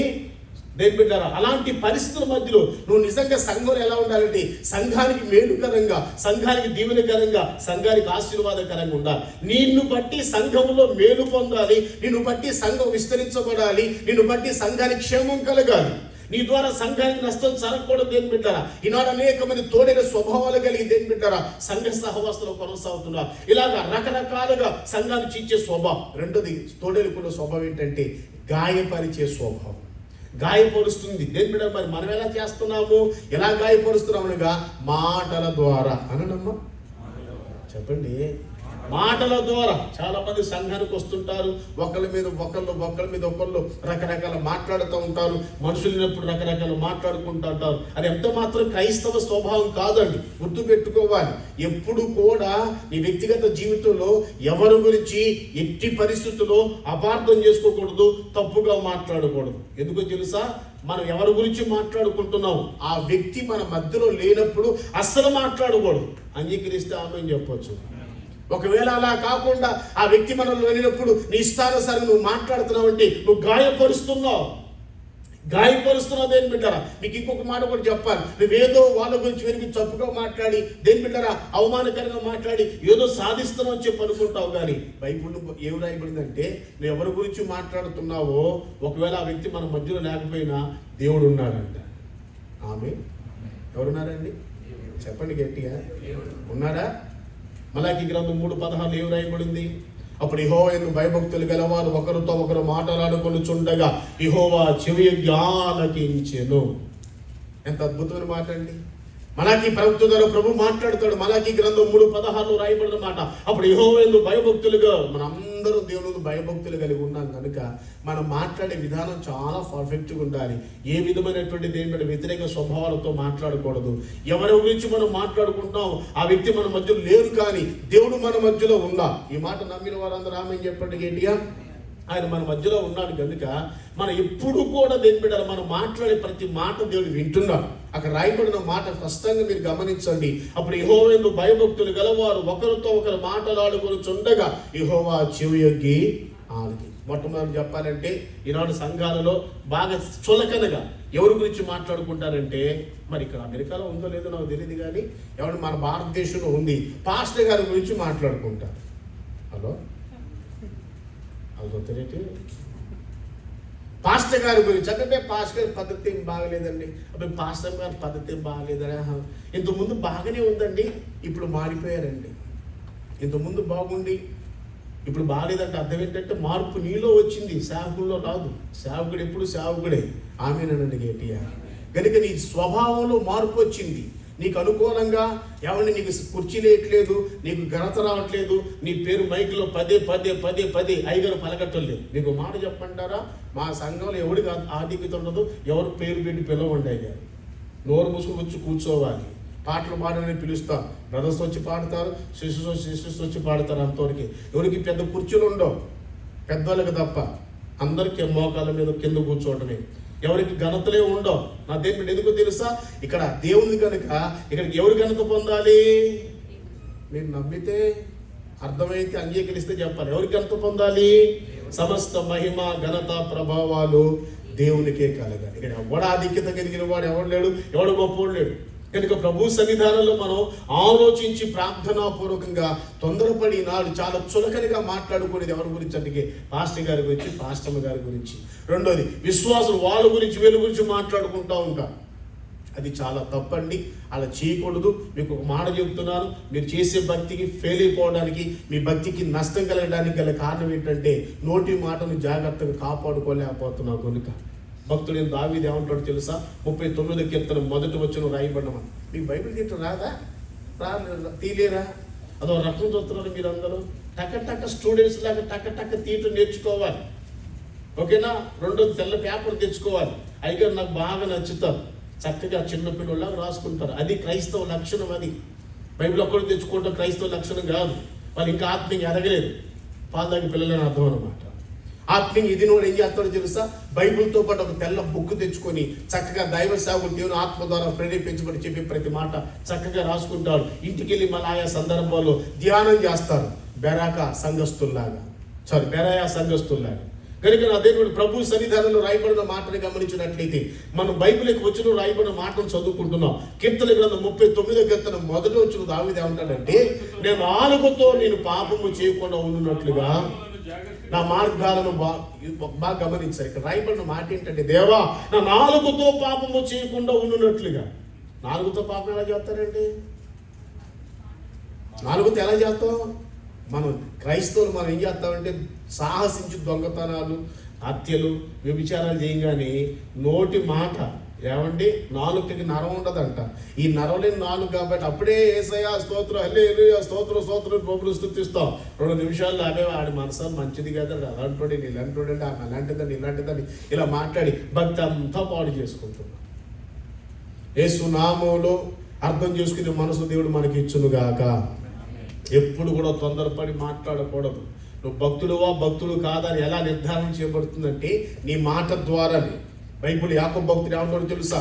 దేని బిడ్డారా. అలాంటి పరిస్థితుల మధ్యలో నువ్వు నిజంగా సంఘంలో ఎలా ఉండాలంటే, సంఘానికి మేలుకరంగా, సంఘానికి దీవెనకరంగా, సంఘానికి ఆశీర్వాదకరంగా ఉండాలి. నిన్ను బట్టి సంఘంలో మేలు పొందాలి, నిన్ను బట్టి సంఘం విస్తరించబడాలి, నిన్ను బట్టి సంఘానికి క్షేమం కలగాలి. నీ ద్వారా సంఘానికి నష్టం జరగకూడదు. దేని బిడ్డారా, ఈనాడు అనేక మంది తోడైన స్వభావాలు కలిగి దేని బిడ్డారా సంఘ సహవాసంలో కొనసాగుతున్నారు. ఇలాగా రకరకాలుగా సంఘాన్ని చీల్చే స్వభావం. రెండోది తోడేలుకున్న స్వభావం ఏంటంటే గాయపరిచే స్వభావం. గాయపరుస్తుంది. దేని బిడ్డ, మరి మనం ఎలా చేస్తున్నాము, ఎలా గాయపరుస్తున్నామనగా మాటల ద్వారా. అనమ్మా చెప్పండి, మాటల ద్వారా. చాలా మంది సంఘానికి వస్తుంటారు, ఒకళ్ళ మీద ఒకళ్ళు రకరకాల మాట్లాడుతూ ఉంటారు. మనుషులైనప్పుడు రకరకాల మాట్లాడుకుంటూ ఉంటారు. అది ఎంత మాత్రం క్రైస్తవ స్వభావం కాదండి, గుర్తుపెట్టుకోవాలి. ఎప్పుడు కూడా నీ వ్యక్తిగత జీవితంలో ఎవరి గురించి ఎట్టి పరిస్థితుల్లో అపార్థం చేసుకోకూడదు, తప్పుగా మాట్లాడకూడదు. ఎందుకో తెలుసా, మనం ఎవరి గురించి మాట్లాడుకుంటున్నాం ఆ వ్యక్తి మన మధ్యలో లేనప్పుడు అస్సలు మాట్లాడకూడదు. అంగీకరిస్తే ఆమె చెప్పొచ్చు. ఒకవేళ అలా కాకుండా ఆ వ్యక్తి మనలో వెళ్ళినప్పుడు నీ ఇష్టానుసారం నువ్వు మాట్లాడుతున్నావు అంటే నువ్వు గాయపరుస్తున్నావు. దేని బిడ్డరా, మీకు ఇంకొక మాట కూడా చెప్పాలి. నువ్వేదో వాళ్ళ గురించి వెనక్కి తప్పుగా మాట్లాడి, దేని బిడ్డరా అవమానకరంగా మాట్లాడి ఏదో సాధిస్తున్నావు అని చెప్పి అనుకుంటావు. కానీ బైబిల్ ఏమి రాయబడిందంటే, నువ్వు ఎవరి గురించి మాట్లాడుతున్నావో ఒకవేళ ఆ వ్యక్తి మన మధ్యలో లేకపోయినా దేవుడు ఉన్నాడంట. ఆమె ఎవరున్నారండి చెప్పండి గట్టిగా, ఉన్నాడా? మలాకి గ్రంథం 3:16 ఏం రాయబడింది? అప్పుడు యెహోవా యందు భయభక్తులు గలవారు ఒకరితో ఒకరు మాట్లాడుకొనుచుండగా యెహోవా చెవియొగ్గి ఆలకించెను. ఎంత అద్భుతమైన మాట అండి. మలాకి ప్రవక్త ద్వారా ప్రభు మాట్లాడుతాడు. మలాకి గ్రంథం 3:16 రాయబడిన మాట, అప్పుడు యెహోవా యందు భయభక్తులుగా. మనందరం దేవుని భయభక్తులు కలిగి ఉన్నాం కనుక మనం మాట్లాడే విధానం చాలా పర్ఫెక్ట్గా ఉండాలి. ఏ విధమైనటువంటి దేని వ్యతిరేక స్వభావాలతో మాట్లాడకూడదు. ఎవరి గురించి మనం మాట్లాడుకుంటాం ఆ వ్యక్తి మన మధ్యలో లేరు, కానీ దేవుడు మన మధ్యలో ఉన్నా. ఈ మాట నమ్మిన వారందరూ ఆమె చెప్పండి గట్టిగా. ఆయన మన మధ్యలో ఉన్నాడు కనుక మనం ఎప్పుడు కూడా దేని బిడ్డలు మనం మాట్లాడే ప్రతి మాట దేవుడు వింటున్నాడు. అక్కడ రాయబడిన మాట స్పష్టంగా మీరు గమనించండి. అప్పుడు యెహోవా యందు భయభక్తులు గలవారు ఒకరితో ఒకరు మాట్లాడుకొనుచుండగా యెహోవా చెవియొగ్గి ఆలకి. మొట్టమొదటి చెప్పాలంటే ఈనాడు సంఘాలలో బాగా చులకనగా ఎవరి గురించి మాట్లాడుకుంటారంటే, మరి ఇక్కడ అమెరికాలో ఉందో లేదో నాకు తెలియదు, కానీ ఎవరు మన భారతదేశంలో ఉంది, పాస్టర్ గారి గురించి మాట్లాడుకుంటారు. హలో తెలియటి పాస్టర్ గారి గురించి అంటే పాస్టర్ గారి పద్ధతి ఏం బాగలేదండి, అప్పుడు పాస్టర్ గారి పద్ధతి ఏం బాగలేదని. ఇంతకుముందు బాగానే ఉందండి, ఇప్పుడు మారిపోయారండి. ఇంతకుముందు బాగుండి ఇప్పుడు బాగలేదంటే అర్థం ఏంటంటే మార్పు నీలో వచ్చింది, సేవకుల్లో రాదు. సేవకుడు ఎప్పుడు సేవకుడే. ఆమెనండి గట్టిగా. కనుక నీ స్వభావంలో మార్పు వచ్చింది. నీకు అనుకూలంగా ఎవరిని నీకు కుర్చీ లేయట్లేదు, నీకు ఘనత రావట్లేదు, నీ పేరు మైక్లో పదే ఐగరు పలకట్టలేదు. నీకు మాట చెప్పంటారా, మా సంఘంలో ఎవరికి ఆధిక్యత ఉండదు, ఎవరు పేరు పెట్టి పిలవండి అయ్యారు. నోరు మూసుకు వచ్చి కూర్చోవాలి. పాటలు పాడని పిలుస్తాం, బ్రదర్స్ వచ్చి పాడతారు, సిస్టర్స్ వచ్చి పాడతారు. అంతవరకు ఎవరికి పెద్ద కుర్చీలు ఉండవు, పెద్దవాళ్ళకి తప్ప. అందరికీ మోకాళ్ళ మీద కింద కూర్చోవటమే. ఎవరికి ఘనతలే ఉండవు. నా దేవుడు ఎందుకో తెలుసా, ఇక్కడ దేవుని కనుక ఇక్కడికి ఎవరు ఘనత పొందాలి? మీరు నమ్మితే అర్థమైతే అంగీకరిస్తే చెప్పాలి. ఎవరికి ఘనత పొందాలి? సమస్త మహిమ ఘనత ప్రభావాలు దేవునికే కలగాలి. ఇక్కడ ఎవడు ఆధిక్యత కలిగిన వాడు ఎవడు లేడు, ఎవడు గొప్పవాడు లేడు. కనుక ప్రభు సన్నిధానంలో మనం ఆలోచించి ప్రార్థనాపూర్వకంగా తొందరపడి నాడు చాలా చులకనగా మాట్లాడుకునేది ఎవరి గురించి అంటే పాస్టర్ గారి గురించి, పాస్టమ్మ గారి గురించి. రెండోది విశ్వాసులు వాళ్ళ గురించి వీళ్ళ గురించి మాట్లాడుకుంటూ ఉంటారు. అది చాలా తప్పండి, అలా చేయకూడదు. మీకు ఒక మాట చెబుతున్నాను, మీరు చేసే భక్తికి ఫెయిల్ అయిపోవడానికి, మీ భక్తికి నష్టం కలగడానికి గల కారణం ఏంటంటే నోటి మాటను జాగ్రత్తగా కాపాడుకోలేకపోతున్నావు. కనుక భక్తుడు దావీదు ఏమంటాడు తెలుసా? 39వ కీర్తన మొదటి వచనం రాయబడినమని. మీకు బైబిల్ తీయటం రాదా? తీలేరా? అదో రకం చూస్తున్నారు మీరు అందరూ. టక్క స్టూడెంట్స్ లాగా టక్క తీయటం నేర్చుకోవాలి. ఓకేనా? రెండోది తెల్ల పేపర్ తెచ్చుకోవాలి. అయితే నాకు బాగా నచ్చుతారు, చక్కగా చిన్నపిల్లలాగా రాసుకుంటారు. అది క్రైస్తవ లక్షణం. అది బైబిల్ ఒక్కడు తెచ్చుకోవడం క్రైస్తవ లక్షణం కాదు. వాళ్ళు ఇంకా ఆత్మీయంగా ఎదగలేదు. పాలు తాగి పిల్లలని అర్థం అనమాట. ఆత్మీయంగా ఇది నువ్వు ఏం చేస్తాడో తెలుసా? బైబిల్తో పాటు ఒక తెల్ల బుక్ తెచ్చుకొని చక్కగా దైవ సేవకులు దేవుని ఆత్మ ద్వారా ప్రేరేపించబడి చెప్పి ప్రతి మాట చక్కగా రాసుకుంటాడు. ఇంటికి వెళ్ళి మళ్ళీ ఆయా సందర్భాల్లో ధ్యానం చేస్తారు. బెరాయా సంఘస్థుల్లాగా. కనుక నా దేవుడు ప్రభు సన్నిధానంలో రాయబడిన మాటను గమనించినట్లయితే మనం బైబిల్కి వచ్చిన రాయబడిన మాటను చదువుకుంటున్నాం. కీర్తన గ్రంథం 39వ కీర్తన మొదటి వచ్చిన దావీదు ఏమంటాడంటే, నేను నాలుగుతో నేను పాపము చేయకుండా ఉన్నట్లుగా నా మార్గాలను బాగా గమనించారు. ఇక్కడ రాయబడిన మాట ఏంటంటే, దేవా నా నాలుగుతో పాపము చేయకుండా ఉన్నట్లుగా. నాలుగుతో పాపం ఎలా చేస్తారండి? నాలుగుతో ఎలా చేస్తాం? మనం క్రైస్తవులు మనం ఏం చేస్తామంటే సాహసించి దొంగతనాలు, హత్యలు, వ్యభిచారాలు చేయగానే నోటి మాట ఏమండి నాలుగుకి నరం ఉండదంట. ఈ నరం లేని నాలుగు కాబట్టి అప్పుడే యేసయ్యా స్తోత్రం, హల్లెలూయా స్తోత్రం ప్రభువును స్తుతిస్తాం. 2 నిమిషాల్లో అదే ఆడి మనసు మంచిది కదండి, అలాంటి ఇలాంటి ఆమె అలాంటిదని ఇలాంటిదని ఇలా మాట్లాడి భక్తి అంతా పాడు చేసుకుంటున్నాం. యేసు నామములో అర్థం చేసుకునే మనసు దేవుడు మనకి ఇచ్చునుగాక. ఎప్పుడు కూడా తొందరపడి మాట్లాడకూడదు. నువ్వు భక్తుడు కాదా అని ఎలా నిర్ధారణ చేయబడుతుందంటే నీ మాట ద్వారానే. బైబిల్ యాకోబు భక్తుడు ఏమంటాడో తెలుసా?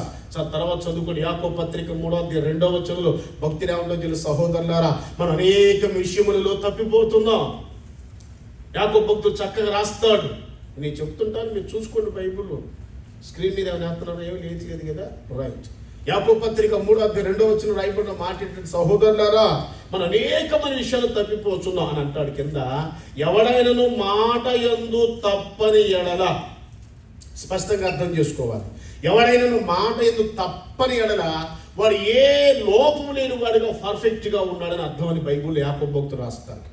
తర్వాత చదువుకొని యాకోబు పత్రిక 3వ అధ్యాయం 2వ వచనంలో భక్తుడు ఏమంటాడో తెలుసు? సహోదరులారా, మనం అనేక విషయములలో తప్పిపోతున్నాం. యాకోబు భక్తుడు చక్కగా రాస్తాడు. నేను చెప్తుంటాను, మీరు చూసుకోండి. బైబిల్ స్క్రీన్ మీద ఏమైనా వేస్తున్నారో ఏమి లేదు కదా, రైట్. యాకోబు పత్రిక 3వ అధ్యాయం 2వ వచనం రాయబడిన మాట ఏంటంటే, సహోదరులారా మనం అనేకమైన విషయాలు తప్పిపోతున్నాం అని అంటాడు. కింద ఎవడైనను మాట యందు తప్పని ఎడల, స్పష్టంగా అర్థం చేసుకోవాలి. ఎవడైనా మాట యందు తప్పని ఎడల వాడు ఏ లోపం లేని వాడిగా పర్ఫెక్ట్గా ఉన్నాడని అర్థం అని బైబిల్ యాకోబు భక్తుడు రాస్తాడు.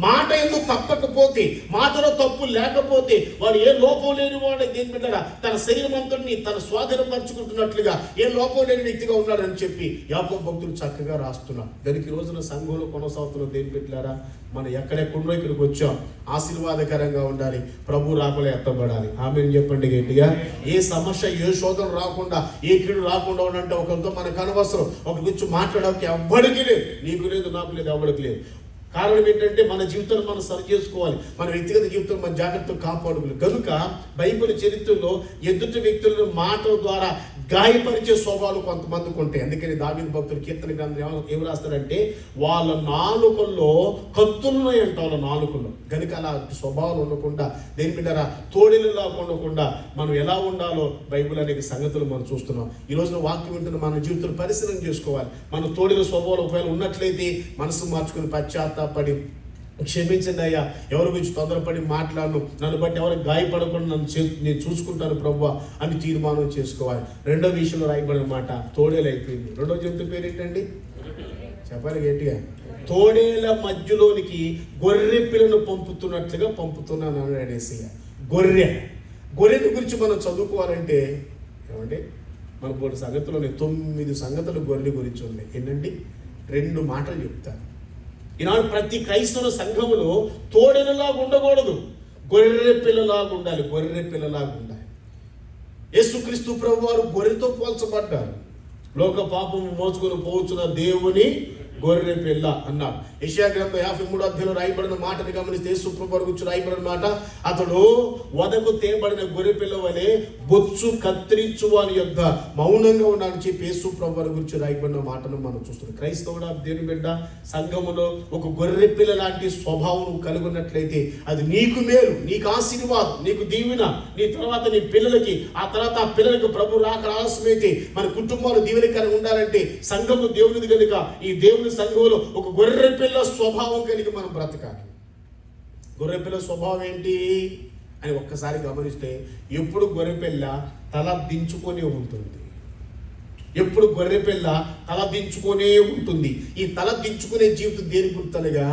మాట ఎందుకు తప్పకపోతే, మాటలో తప్పు లేకపోతే వాడు ఏ లోపం లేని వాడు దేని బిడ్డగా తన శరీరం అంతటిని తన స్వాధీనపరుచుకుంటున్నట్లుగా ఏ లోపం లేని వ్యక్తిగా ఉన్నాడని చెప్పి యాకోబు భక్తులు చక్కగా రాస్తున్నాడు. దానికి ఈ రోజున సంఘంలో కొనసాగుతున్న దేని బిడ్డలారా, మనం ఎక్కడెక్కడో ఇక్కడికి వచ్చాం. ఆశీర్వాదకరంగా ఉండాలి, ప్రభు రాకుండా ఎత్తబడాలి. ఆమెను చెప్పండి గట్టిగా. ఏ సమస్య, ఏ శోధన రాకుండా, ఏ కీడు రాకుండా ఉండంటే ఒకరితో మనకు అనవసరం. ఒకరి గురించి మాట్లాడడానికి ఎవ్వడికి లేదు, నీకు లేదు, నాకు లేదు, ఎవరికి లేదు. కారణం ఏంటంటే మన జీవితాన్ని మనం సరి చేసుకోవాలి, మన వ్యక్తిగత జీవితాన్ని మన జాగ్రత్తగా కాపాడుకోవాలి. కనుక బైబిల్ చరిత్రలో ఎదుటి వ్యక్తులను మాటల ద్వారా గాయపరిచే స్వభావాలు కొంతమందికి ఉంటాయి. అందుకని దావీదు భక్తులు కీర్తన గ్రంథం ఏం రాస్తారంటే, వాళ్ళ నాలుకల్లో కత్తులున్నాయంట, వాళ్ళ నాలుకల్లో. కనుక అలా స్వభావాలు ఉండకుండా దేని బిడ్డరా తోడేలులా ఉండకుండా మనం ఎలా ఉండాలో బైబిల్ అనేక సంగతులు మనం చూస్తున్నాం. ఈ రోజున వాక్యం వింటున్న మన జీవితాలు పరిశీలన చేసుకోవాలి. మన తోడేలు స్వభావాలు ఒకవేళ ఉన్నట్లయితే మనసు మార్చుకుని పశ్చాత్తాపడి, క్షమించండి అయ్యా, ఎవరి గురించి తొందరపడి మాట్లాడను, నన్ను బట్టి ఎవరికి గాయపడకుండా నేను చూసుకుంటాను ప్రభువా అని తీర్మానం చేసుకోవాలి. రెండో విషయంలో రాయబడిన మాట తోడేలు అయిపోయింది. రెండో జంతు పేరు ఏంటండి? చెప్పాలి గట్టిగా. తోడేల మధ్యలోనికి గొర్రె పిల్లను పంపుతున్నాను అన్నాడు యేసయ్య. గొర్రెని గురించి మనం చదువుకోవాలంటే ఏమంటే మన 3 సంగతులు 9 సంగతులు గొర్రె గురించి ఉన్నాయి. ఏంటండి? 2 మాటలు చెప్తారు. ఈనాడు ప్రతి క్రైస్తవ సంఘములో తోడేలులాగా ఉండకూడదు, గొర్రె పిల్లలాగా ఉండాలి. యేసుక్రీస్తు ప్రభు వారు గొర్రెతో పోల్చబడ్డారు. లోక పాపము మోసుకొని పోవచ్చున్న దేవుని గొర్రె పిల్ల అన్నారు. యెషయా గ్రంథం 53వ అధ్యాయంలో రాయబడిన మాటని గమనిస్తే యేసు ప్రభువు గురించి రాయబడిన మాట, అతడు వదకు తేబడిన గొర్రె పిల్ల వలె బొచ్చు కత్తిరించు వాని యొద్ద మౌనంగా ఉన్నాడని చెప్పి యేసు ప్రభువు గురించి రాయబడిన మాటను మనం చూస్తున్నాం. క్రైస్తవుడా, దేవుని బిడ్డ, సంఘములో ఒక గొర్రె పిల్ల లాంటి స్వభావం కలుగున్నట్లయితే అది నీకు మేలు, నీకు ఆశీర్వాదం, నీకు దీవెన, నీ తర్వాత నీ పిల్లలకి, ఆ తర్వాత ఆ పిల్లలకు ప్రభు రాక ఆలస్యమైతే మన కుటుంబాలు దీవెనకరంగా ఉండాలంటే సంఘము దేవునిది కనుక ఈ దేవుని సంఘంలో ఒక గొర్రె పిల్ల స్వభావం కలిగి మనం బ్రతకాలి. గొర్రె పిల్ల స్వభావం ఏంటి అని ఒక్కసారి గమనిస్తే, ఎప్పుడు గొర్రె పిల్ల తల దించుకొని ఉంటుంది. ఎప్పుడు గొర్రె పిల్ల తల దించుకొనే ఉంటుంది. ఈ తల దించుకునే జీవితం దేని గుర్తనగా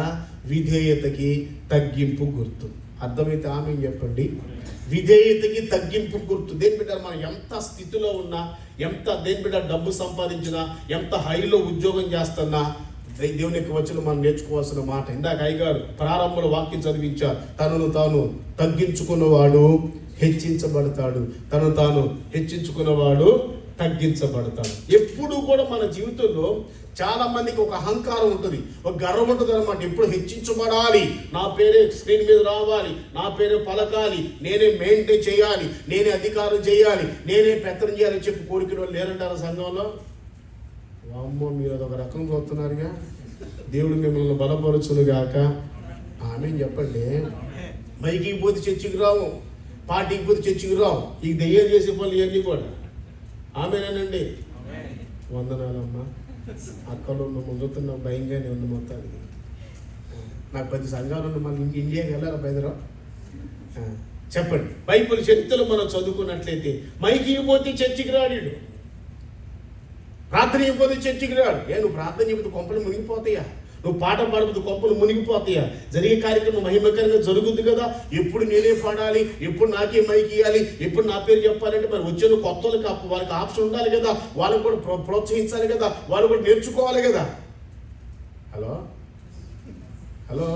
విధేయతకి తగ్గింపు గుర్తు. అర్థమైతే ఆమె చెప్పండి. విధేయతకి తగ్గింపు గుర్తు. దేని బిడ్డ మనం ఎంత స్థితిలో ఉన్నా, ఎంత దేని బిడ్డ డబ్బు సంపాదించినా, ఎంత హైలో ఉద్యోగం చేస్తున్నా, దేవుని యొక్క వచనం మనం నేర్చుకోవాల్సిన మాట. ఇందాక అయ్యగారు ప్రారంభంలో వాక్యం చదివించారు. తనను తాను తగ్గించుకున్నవాడు హెచ్చించబడతాడు, తనను తాను హెచ్చించుకున్నవాడు తగ్గించబడతాడు. ఎప్పుడు కూడా మన జీవితంలో చాలా మందికి ఒక అహంకారం ఉంటుంది, ఒక గర్వం ఉంటుంది అనమాట. ఎప్పుడు హెచ్చించబడాలి, నా పేరే స్క్రీన్ మీద రావాలి, నా పేరే పలకాలి, నేనే మెయింటైన్ చేయాలి, నేనే అధికారం చేయాలి, నేనే పెత్తనం చేయాలని చెప్పి కోరికలు వాళ్ళు లేరంటారు సంఘంలో. అమ్మో, మీరు అదొక రకం చూస్తున్నారుగా. దేవుడు మిమ్మల్ని బలపరచునుగాక. ఆమె చెప్పండి. మైకి పోతే చర్చికి రావు, పార్టీకి పోతే చర్చికి రావు, ఈ దెయ్యం చేసే పనులు ఇవన్నీ కూడా. ఆమెనండి. వందనాలమ్మా. అక్కడ ఉన్న ముందుతున్న భయంగానే ఉంది మొత్తానికి. నాకు 10 సంఘాలు ఉన్న మళ్ళీ ఇండియాకి వెళ్ళాలి బయదరా. చెప్పండి. బైబిల్ చరిత్రలో మనం చదువుకున్నట్లయితే మైకి పోతే చర్చికి రాడు, ప్రార్థన అయిపోతే చర్చికి రాడు. నువ్వు ప్రార్థన చెబితే కొంపలు మునిగిపోతాయా? నువ్వు పాట పాడబోతే కొంపలు మునిగిపోతాయా? జరిగే కార్యక్రమం మహిమకరంగా జరుగుద్ది కదా. ఎప్పుడు నేనే పాడాలి, ఎప్పుడు నాకే మైకి ఇవ్వాలి, ఎప్పుడు నా పేరు చెప్పాలంటే మరి వచ్చే కొత్త వాళ్ళకి ఆప్షన్ ఉండాలి కదా, వాళ్ళని కూడా ప్రోత్సహించాలి కదా, వాళ్ళు కూడా నేర్చుకోవాలి కదా. హలో హలో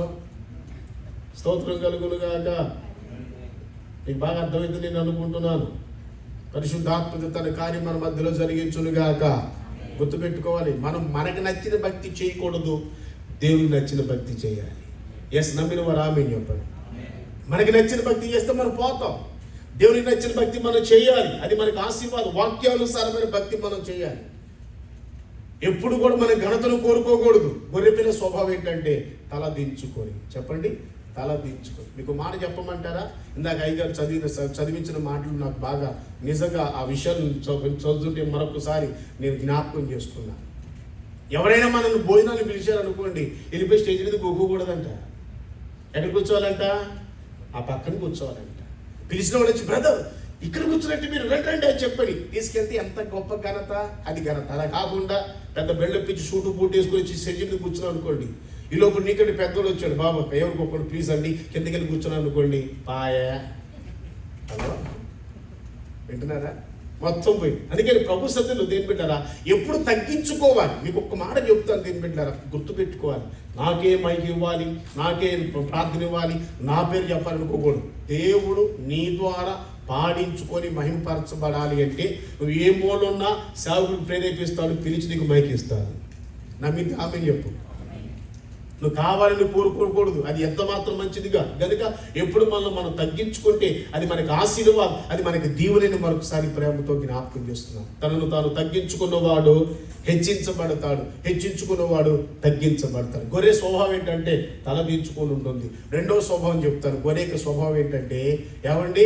స్తోత్రం కలుగునుగాక. నీకు బాగా అర్థమైంది నేను అనుకుంటున్నాను. పరిశుద్ధాత్మ తన కార్యం మన మధ్యలో జరిగించునుగాక. గుర్తుపెట్టుకోవాలి, మనం మనకు నచ్చిన భక్తి చేయకూడదు, దేవునికి నచ్చిన భక్తి చేయాలి. ఎస్, నమ్మిన వారు ఆమె చెప్పండి. మనకి నచ్చిన భక్తి చేస్తే మనం పోతాం. దేవునికి నచ్చిన భక్తి మనం చేయాలి, అది మనకు ఆశీర్వాదం. వాక్యానుసారమైన భక్తి మనం చేయాలి. ఎప్పుడు కూడా మన ఘనతను కోరుకోకూడదు. గొర్రెపిల్ల స్వభావం ఏంటంటే తల దించుకొని. చెప్పండి, తల దించుకొని. మీకు మాట చెప్పమంటారా? ఇందాక అయ్యగారు చదివించిన మాటలు నాకు బాగా నిజంగా ఆ విషయాన్ని చదువుతుంటే మరొకసారి నేను జ్ఞాపకం చేసుకున్నాను. ఎవరైనా మనల్ని భోజనాన్ని పిలిచారనుకోండి, వెళ్ళిపోయి స్టేజ్ మీద కూకోకూడదంట. ఎక్కడ కూర్చోవాలంట? ఆ పక్కన కూర్చోవాలంట. పిలిచిన వాళ్ళు వచ్చి, బ్రదర్ ఇక్కడ కూర్చున్నట్టు మీరు రండి అని చెప్పండి తీసుకెళ్తే ఎంత గొప్ప ఘనత, అది ఘనత. అలా కాకుండా పెద్ద బెళ్ళొప్పించి షూటు బూట్ వేసుకొని వచ్చి స్టేజ్ మీద కూర్చున్నాం అనుకోండి, ఈ లోపల నీకంటే పెద్దోడు వచ్చాడు, బాబా ఎవరికి ఒక్కడు ప్లీజ్ అండి కిందకి వెళ్ళి కూర్చున్నాను అనుకోండి, పాయా. హలో, వింటున్నారా? మొత్తం పోయి. అందుకని ప్రభు సత్యంలో దేని పెట్టారా, ఎప్పుడు తగ్గించుకోవాలి. మీకు ఒక్క మాట చెప్తాను, దేని పెట్టారా, గుర్తుపెట్టుకోవాలి. నాకే మైకి ఇవ్వాలి, నాకే ప్రార్థన ఇవ్వాలి, నా పేరు చెప్పాలనుకోకూడదు. దేవుడు నీ ద్వారా పాడించుకొని మహిమపరచబడాలి అంటే నువ్వు ఏ మూలన్నా సేవకుడు ప్రేరేపిస్తాడు, పిలిచి నీకు మైకి ఇస్తాడు. నమ్మింది ఆమె చెప్పు. నువ్వు కావాలని కోరుకోకూడదు, అది ఎంత మాత్రం మంచిదిగా. కనుక ఎప్పుడు మనం తగ్గించుకుంటే అది మనకి ఆశీర్వాదం, అది మనకి దీవెనని మరొకసారి ప్రేమతో జ్ఞాపకం చేస్తున్నాం. తనను తాను తగ్గించుకున్నవాడు హెచ్చించబడతాడు, హెచ్చించుకున్నవాడు తగ్గించబడతాడు. గొర్రె స్వభావం ఏంటంటే తల దించుకొని ఉంటుంది. రెండవ స్వభావం చెప్తాను. గొర్రె యొక్క స్వభావం ఏంటంటే, ఏమండి,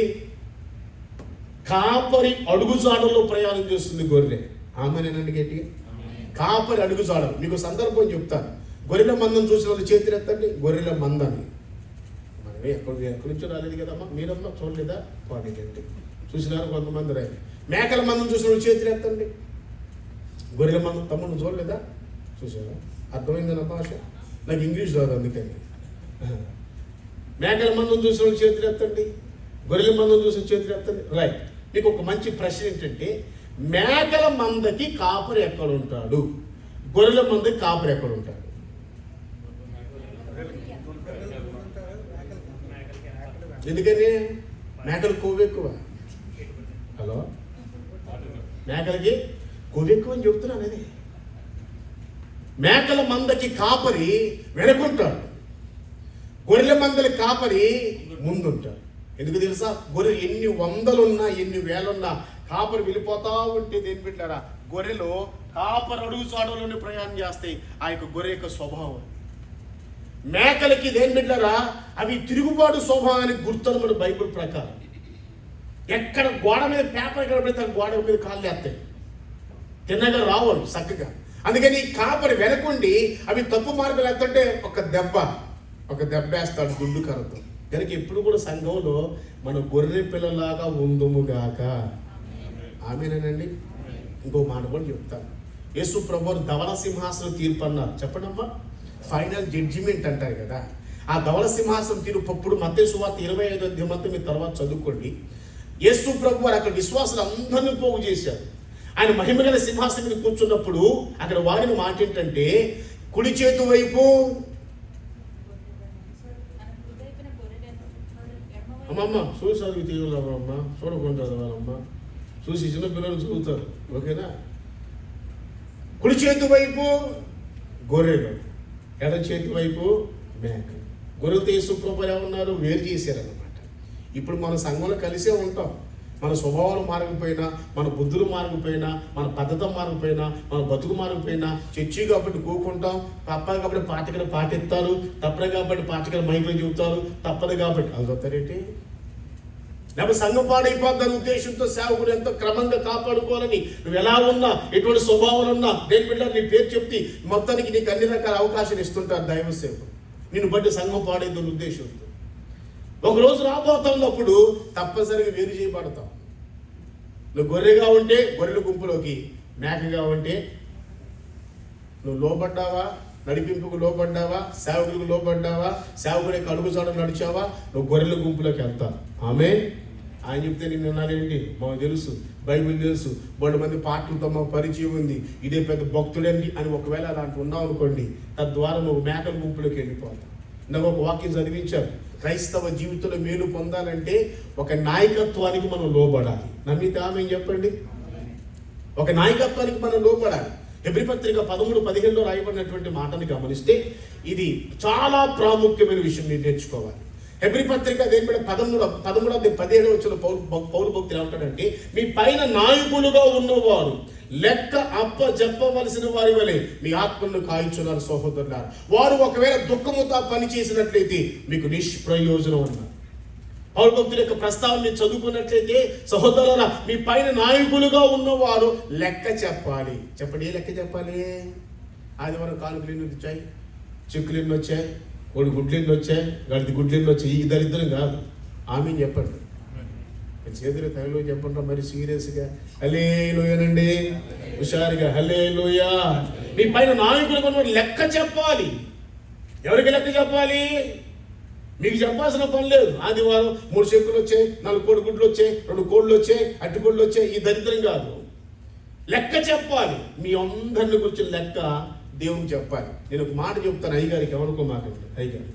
కాపరి అడుగుజాడల్లో ప్రయాణం చేస్తుంది గొర్రె. ఆమెనేనండి గట్టిగా, కాపరి అడుగుజాడలు. మీకు సందర్భం చెప్తాను. గొర్రెల మందం చూసిన వాళ్ళు చేతులు ఎత్తండి. గొర్రెల మందని మనమే ఎక్కడి నుంచో రాలేదు కదమ్మా, మీరమ్మా చూడలేదా? పాడేదండి, చూసినారు కొంతమంది రాయి. మేకల మందం చూసిన వాళ్ళు చేతులు ఎత్తండి. గొర్రెల మందం తమ్ముడు చూడలేదా? చూసారా? అర్థమైంది నా భాష, నాకు ఇంగ్లీష్ రాదు అందుకని. మేకల మందం చూసిన వాళ్ళు చేతులు ఎత్తండి, గొర్రెల మందం చూసిన చేతులు ఎత్తండి. రైట్. మీకు ఒక మంచి ప్రశ్న ఏంటంటే, మేకల మందకి కాపరి ఎక్కడ ఉంటాడు, గొర్రెల మందకి కాపరి ఎక్కడ ఉంటాడు? ఎందుకని? మేకలు కొవ్వు ఎక్కువ. హలో, మేకలకి కొవ్వు ఎక్కువ అని చెప్తున్నాను. అది మేకల మందకి కాపరి వెనకుంటాడు, గొర్రెల మందల కాపరి ముందుంటాడు. ఎందుకు తెలుసా? గొర్రెలు ఎన్ని వందలున్నా ఎన్ని వేలున్నా కాపరి వెళ్ళిపోతా ఉంటే దేని పెట్టారా, గొర్రెలు కాపరి అడుగు చాడులోనే ప్రయాణం చేస్తాయి. ఆ యొక్క గొర్రె యొక్క స్వభావం. మేకలకి దేని పెట్టారా, అవి తిరుగుబాటు స్వభావానికి గుర్తున్నమాట బైబిల్ ప్రకారం. ఎక్కడ గోడ మీద పేపర్ కనబడితే గోడ మీద కాళ్ళు వేస్తాయి, తిన్నగా రావాలి చక్కగా. అందుకని కాపరి వెనకుండి అవి తప్పు మార్గం వేస్తుంటే ఒక దెబ్బ వేస్తాడు దుడ్డు కరతో. కనుక ఎప్పుడు కూడా సంఘంలో మన గొర్రె పిల్లలాగా ఉందుముగాక. ఆమేనండి. ఇంకో మాట కూడా చెప్తాను. యేసు ప్రభువు ధవళ సింహాసనం తీర్పు అన్నారు. చెప్పండి అమ్మా. ఫైనల్ జడ్జిమెంట్ అంటారు కదా. ఆ ధవళ సింహాసనం తీర్పు అప్పుడు మత్తయి సువార్త 25వ అధ్యాయం మీరు తర్వాత చదువుకోండి. యేసు ప్రభువు వారు అక్కడ విశ్వాసులు అందరినీ పోగు చేశారు. ఆయన మహిమగల సింహాసనం మీద కూర్చున్నప్పుడు అక్కడ వాడిన మాట ఏంటంటే, కుడి చేతు వైపు అమ్మమ్మ చూసి చదివి తీయలేమమ్మా, చూడకుండా చదవాలమ్మా, చూసి చిన్న పిల్లలు చదువుతారు, ఓకేనా? కుడి చేతి వైపు గొర్రెలు, ఎడ చేతి వైపు మేకలు. గొర్రెలతో యేసు ప్రభువు ఎలా ఉన్నారు, వేరు చేశారన్నమాట. ఇప్పుడు మన సంఘంలో కలిసే ఉంటాం. మన స్వభావాలు మారకపోయినా, మన బుద్ధులు మారకపోయినా, మన పద్ధతి మారకపోయినా, మన బతుకు మారకపోయినా, చర్చి కాబట్టి కూకుంటాం, తప్పదు కాబట్టి పాటకలు పాటెత్తారు, తప్పదు కాబట్టి పాటకలు మైకులు చెబుతారు, తప్పదు కాబట్టి అది చెప్తారేంటి? లేకపోతే సంఘం పాడైపోద్దని ఉద్దేశంతో సేవకుడు ఎంతో క్రమంగా కాపాడుకోవాలని, నువ్వు ఎలా ఉన్నా, ఎటువంటి స్వభావాలు ఉన్నా, దేని బిడ్డ నీ పేరు చెప్తే మొత్తానికి నీకు అన్ని రకాల అవకాశాలు ఇస్తుంటారు దైవ సేవకుడు. నిన్ను బట్టి సంఘం పాడైందని ఉద్దేశంతో ఒకరోజు రాబోతున్నప్పుడు తప్పనిసరిగా వేరు చేయబడతాం. నువ్వు గొర్రెగా ఉంటే గొర్రెల గుంపులోకి, మేకగా ఉంటే నువ్వు లోబడ్డావా, నడిపింపుకు లోబడ్డావా, సేవకులకు లోబడ్డావా, సేవకుడి యొక్క అడుగుజాడలు నడిచావా, నువ్వు గొర్రెల గుంపులోకి వెళ్తావు. ఆమేన్. ఆయన చెప్తే నేను విన్నానేంటి, మాకు తెలుసు, బైబిల్ తెలుసు, 2 మంది పాటలతో మాకు పరిచయం ఉంది, ఇదే పెద్ద భక్తుడండి అని ఒకవేళ అలాంటి ఉన్నావు అనుకోండి, తద్వారా నువ్వు మేకల గుంపులోకి వెళ్ళిపోతావు. నాకు ఒక వాక్యం చదివించారు. క్రైస్తవ జీవితంలో మేలు పొందాలంటే ఒక నాయకత్వానికి మనం లోబడాలి. నమ్మితే ఆమె చెప్పండి. ఒక నాయకత్వానికి మనం లోబడాలి. హెబ్రీ పత్రిక 13:15 రాయబడినటువంటి మాటని గమనిస్తే ఇది చాలా ప్రాముఖ్యమైన విషయం మీరు నేర్చుకోవాలి. హెబ్రీ పత్రిక 13:17 పౌలు భక్తులు ఏమంటాడంటే, మీ పైన నాయకులుగా ఉన్నవారు లెక్క చెప్పవలసిన వారి వలె మీ ఆత్మలను కాయించున్నారు సహోదరులారా. వారు ఒకవేళ దుఃఖముతో పని చేసినట్లయితే మీకు నిష్ప్రయోజనం అన్నారు. పౌలు భక్తుల యొక్క ప్రస్తావన చదువుకున్నట్లయితే, సహోదరులారా మీ పైన నాయకులుగా ఉన్నవారు లెక్క చెప్పాలి. చెప్పండి, ఏ లెక్క చెప్పాలి? ఆదివారం కానుకలు ఎన్ని వచ్చాయి, చెక్కులు ఎన్ని వచ్చాయి, కోడి గుడ్లు ఎన్ని వచ్చాయి, గడిది గుడ్లు ఎన్ని వచ్చాయి, ఈ దరిద్రం కాదు. ఆమె చెప్పండి, చేతులు తగలో చెప్పండి మరి సీరియస్గా. హల్లెలూయానండి, హుషారుగా హల్లెలూయా. మీ పైన నాయకులు లెక్క చెప్పాలి. ఎవరికి లెక్క చెప్పాలి? మీకు చెప్పాల్సిన పని లేదు. ఆదివారం 3 చెక్కులు వచ్చాయి, 4 కోడి గుడ్లు వచ్చాయి, 2 కోళ్ళు వచ్చాయి, అట్టికోళ్ళు వచ్చాయి, ఈ దరిద్రం కాదు. లెక్క చెప్పాలి. మీ అందరిని గురించి లెక్క దేవునికి చెప్పాలి. నేను ఒక మాట చెప్తాను అయ్యగారికి, ఎవరికో మాట అయ్యగారు,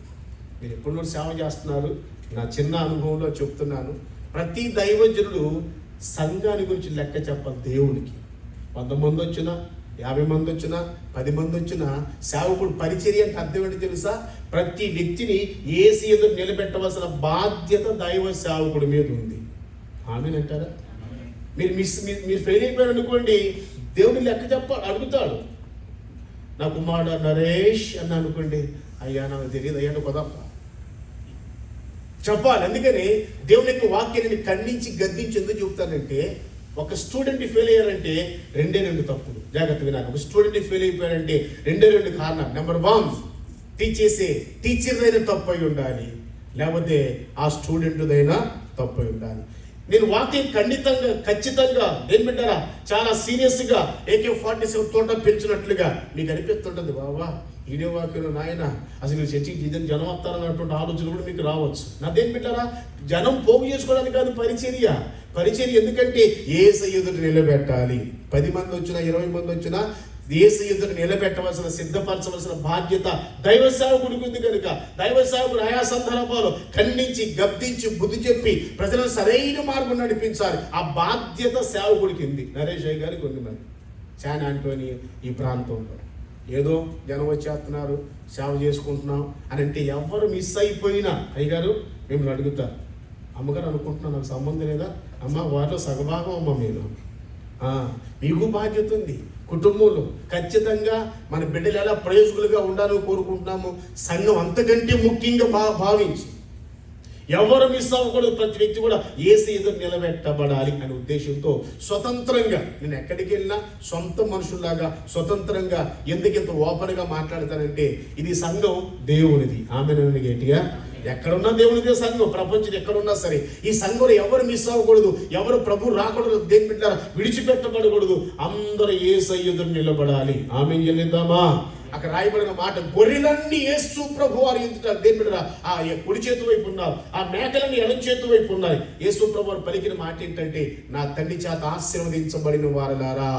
మీరు ఎప్పుడు సేవ చేస్తున్నారు, నా చిన్న అనుభవంలో చెప్తున్నాను. ప్రతి దైవజనుడు సంఘాన్ని గురించి లెక్క చెప్పాలి దేవునికి. 100 మంది వచ్చినా, 50 మంది వచ్చినా, 10 మంది వచ్చినా, సేవకుడు పరిచర్య అంటే అర్థం ఏంటి తెలుసా? ప్రతి వ్యక్తిని యేసు ఎదురు నిలబెట్టవలసిన బాధ్యత దైవ సేవకుడి మీద ఉంది. ఆమేనంటారా? మీరు ఫెయిల్ అయిపోయారు అనుకోండి, దేవుడు లెక్క అడుగుతాడు. నా కుమారుడు నరేష్ అని అనుకోండి, అయ్యా నాకు తెలియదు అయ్యా కొదప్ప చెప్పాలి. అందుకని దేవుని యొక్క వాక్యాన్ని ఖండించి గద్దించి ఎందుకు చెబుతానంటే, ఒక స్టూడెంట్ ఫెయిల్ అయ్యారంటే 2 తప్పులు. జాగ్రత్త వినాలి. ఒక స్టూడెంట్ ఫెయిల్ అయిపోయారంటే 2 కారణాలు. నెంబర్ 1, టీచర్దైనా తప్పు అయి ఉండాలి, లేకపోతే ఆ స్టూడెంట్దైనా తప్పు అయి ఉండాలి. నేను వాక్యం ఖచ్చితంగా దేని బిడ్డారా చాలా సీరియస్గా AK-47 తోట పెంచినట్లుగా మీకు అనిపిస్తుంటుంది. బాబా ఈడే వాక్యం నాయన, అసలు చర్చికి జనం వస్తారన్నటువంటి ఆలోచన కూడా మీకు రావచ్చు. నా దేని బిడ్డారా, జనం పోగు చేసుకోవడానికి కాదు పరిచర్య. ఎందుకంటే యేసు ఎదుట నిలబెట్టాలి. 10 మంది వచ్చినా, 20 మంది వచ్చినా యేసు ఎదుట నిలబెట్టవలసిన, సిద్ధపరచవలసిన బాధ్యత దైవ సేవకుడికి ఉంది. కనుక దైవ సేవకుడు ఆయా సందర్భాలు ఖండించి, గద్దించి, బుద్ధి చెప్పి ప్రజలను సరైన మార్గం నడిపించాలి. ఆ బాధ్యత సేవకుడికి ఉంది. నరేష్ అయ్య గారికి ఉంది. మరి శాన్ ఆంటోనీ ఈ ప్రాంతంలో ఏదో జనం వచ్చేస్తున్నారు, సేవ చేసుకుంటున్నాం అని అంటే ఎవరు మిస్ అయిపోయినా అయ్యగారు మిమ్మల్ని అడుగుతారు, అమ్మగారు అనుకుంటున్నా నాకు సంబంధం లేదా? అమ్మ వారిలో సగభాగం అమ్మ మీరు, మీకు బాధ్యత ఉంది కుటుంబంలో. ఖచ్చితంగా మన బిడ్డలు ఎలా ప్రయోజకులుగా ఉండాలని కోరుకుంటున్నాము. సంఘం అంతకంటే ముఖ్యంగా భావించి ఎవరు మిస్ అవ్వకూడదు. ప్రతి వ్యక్తి కూడా యేసు ఎదురు నిలబెట్టబడాలి అనే ఉద్దేశంతో స్వతంత్రంగా నేను ఎక్కడికి వెళ్ళినా సొంత మనుషుల్లాగా స్వతంత్రంగా ఎందుకింత ఓపెన్గా మాట్లాడతానంటే ఇది సంఘం దేవునిది. ఆమెను గట్టిగా ఎక్కడున్నా దేవునిదే సంఘం, ప్రపంచం ఎక్కడున్నా సరే. ఈ సంఘంలో ఎవరు మిస్ అవ్వకూడదు, ఎవరు ప్రభు రాకూడదు, దేని బిడ్డ విడిచిపెట్టబడకూడదు. అందరూ యేసయ్య ఎదురు నిలబడాలి. ఆమేన్ చెల్లిద్దామా? అక్కడ రాయబడిన మాట, గొర్రెలన్నీ యేసు ప్రభు వారి ఎదుట దేని బిడ్డ ఆ కుడి చేతి వైపు ఉన్నారు, ఆ మేకలన్నీ ఎడం చేతి వైపు ఉన్నాయి. యేసు ప్రభు వారు పలికిన మాట ఏంటంటే, నా తండ్రి చేత ఆశీర్వదించబడిన వారలారా,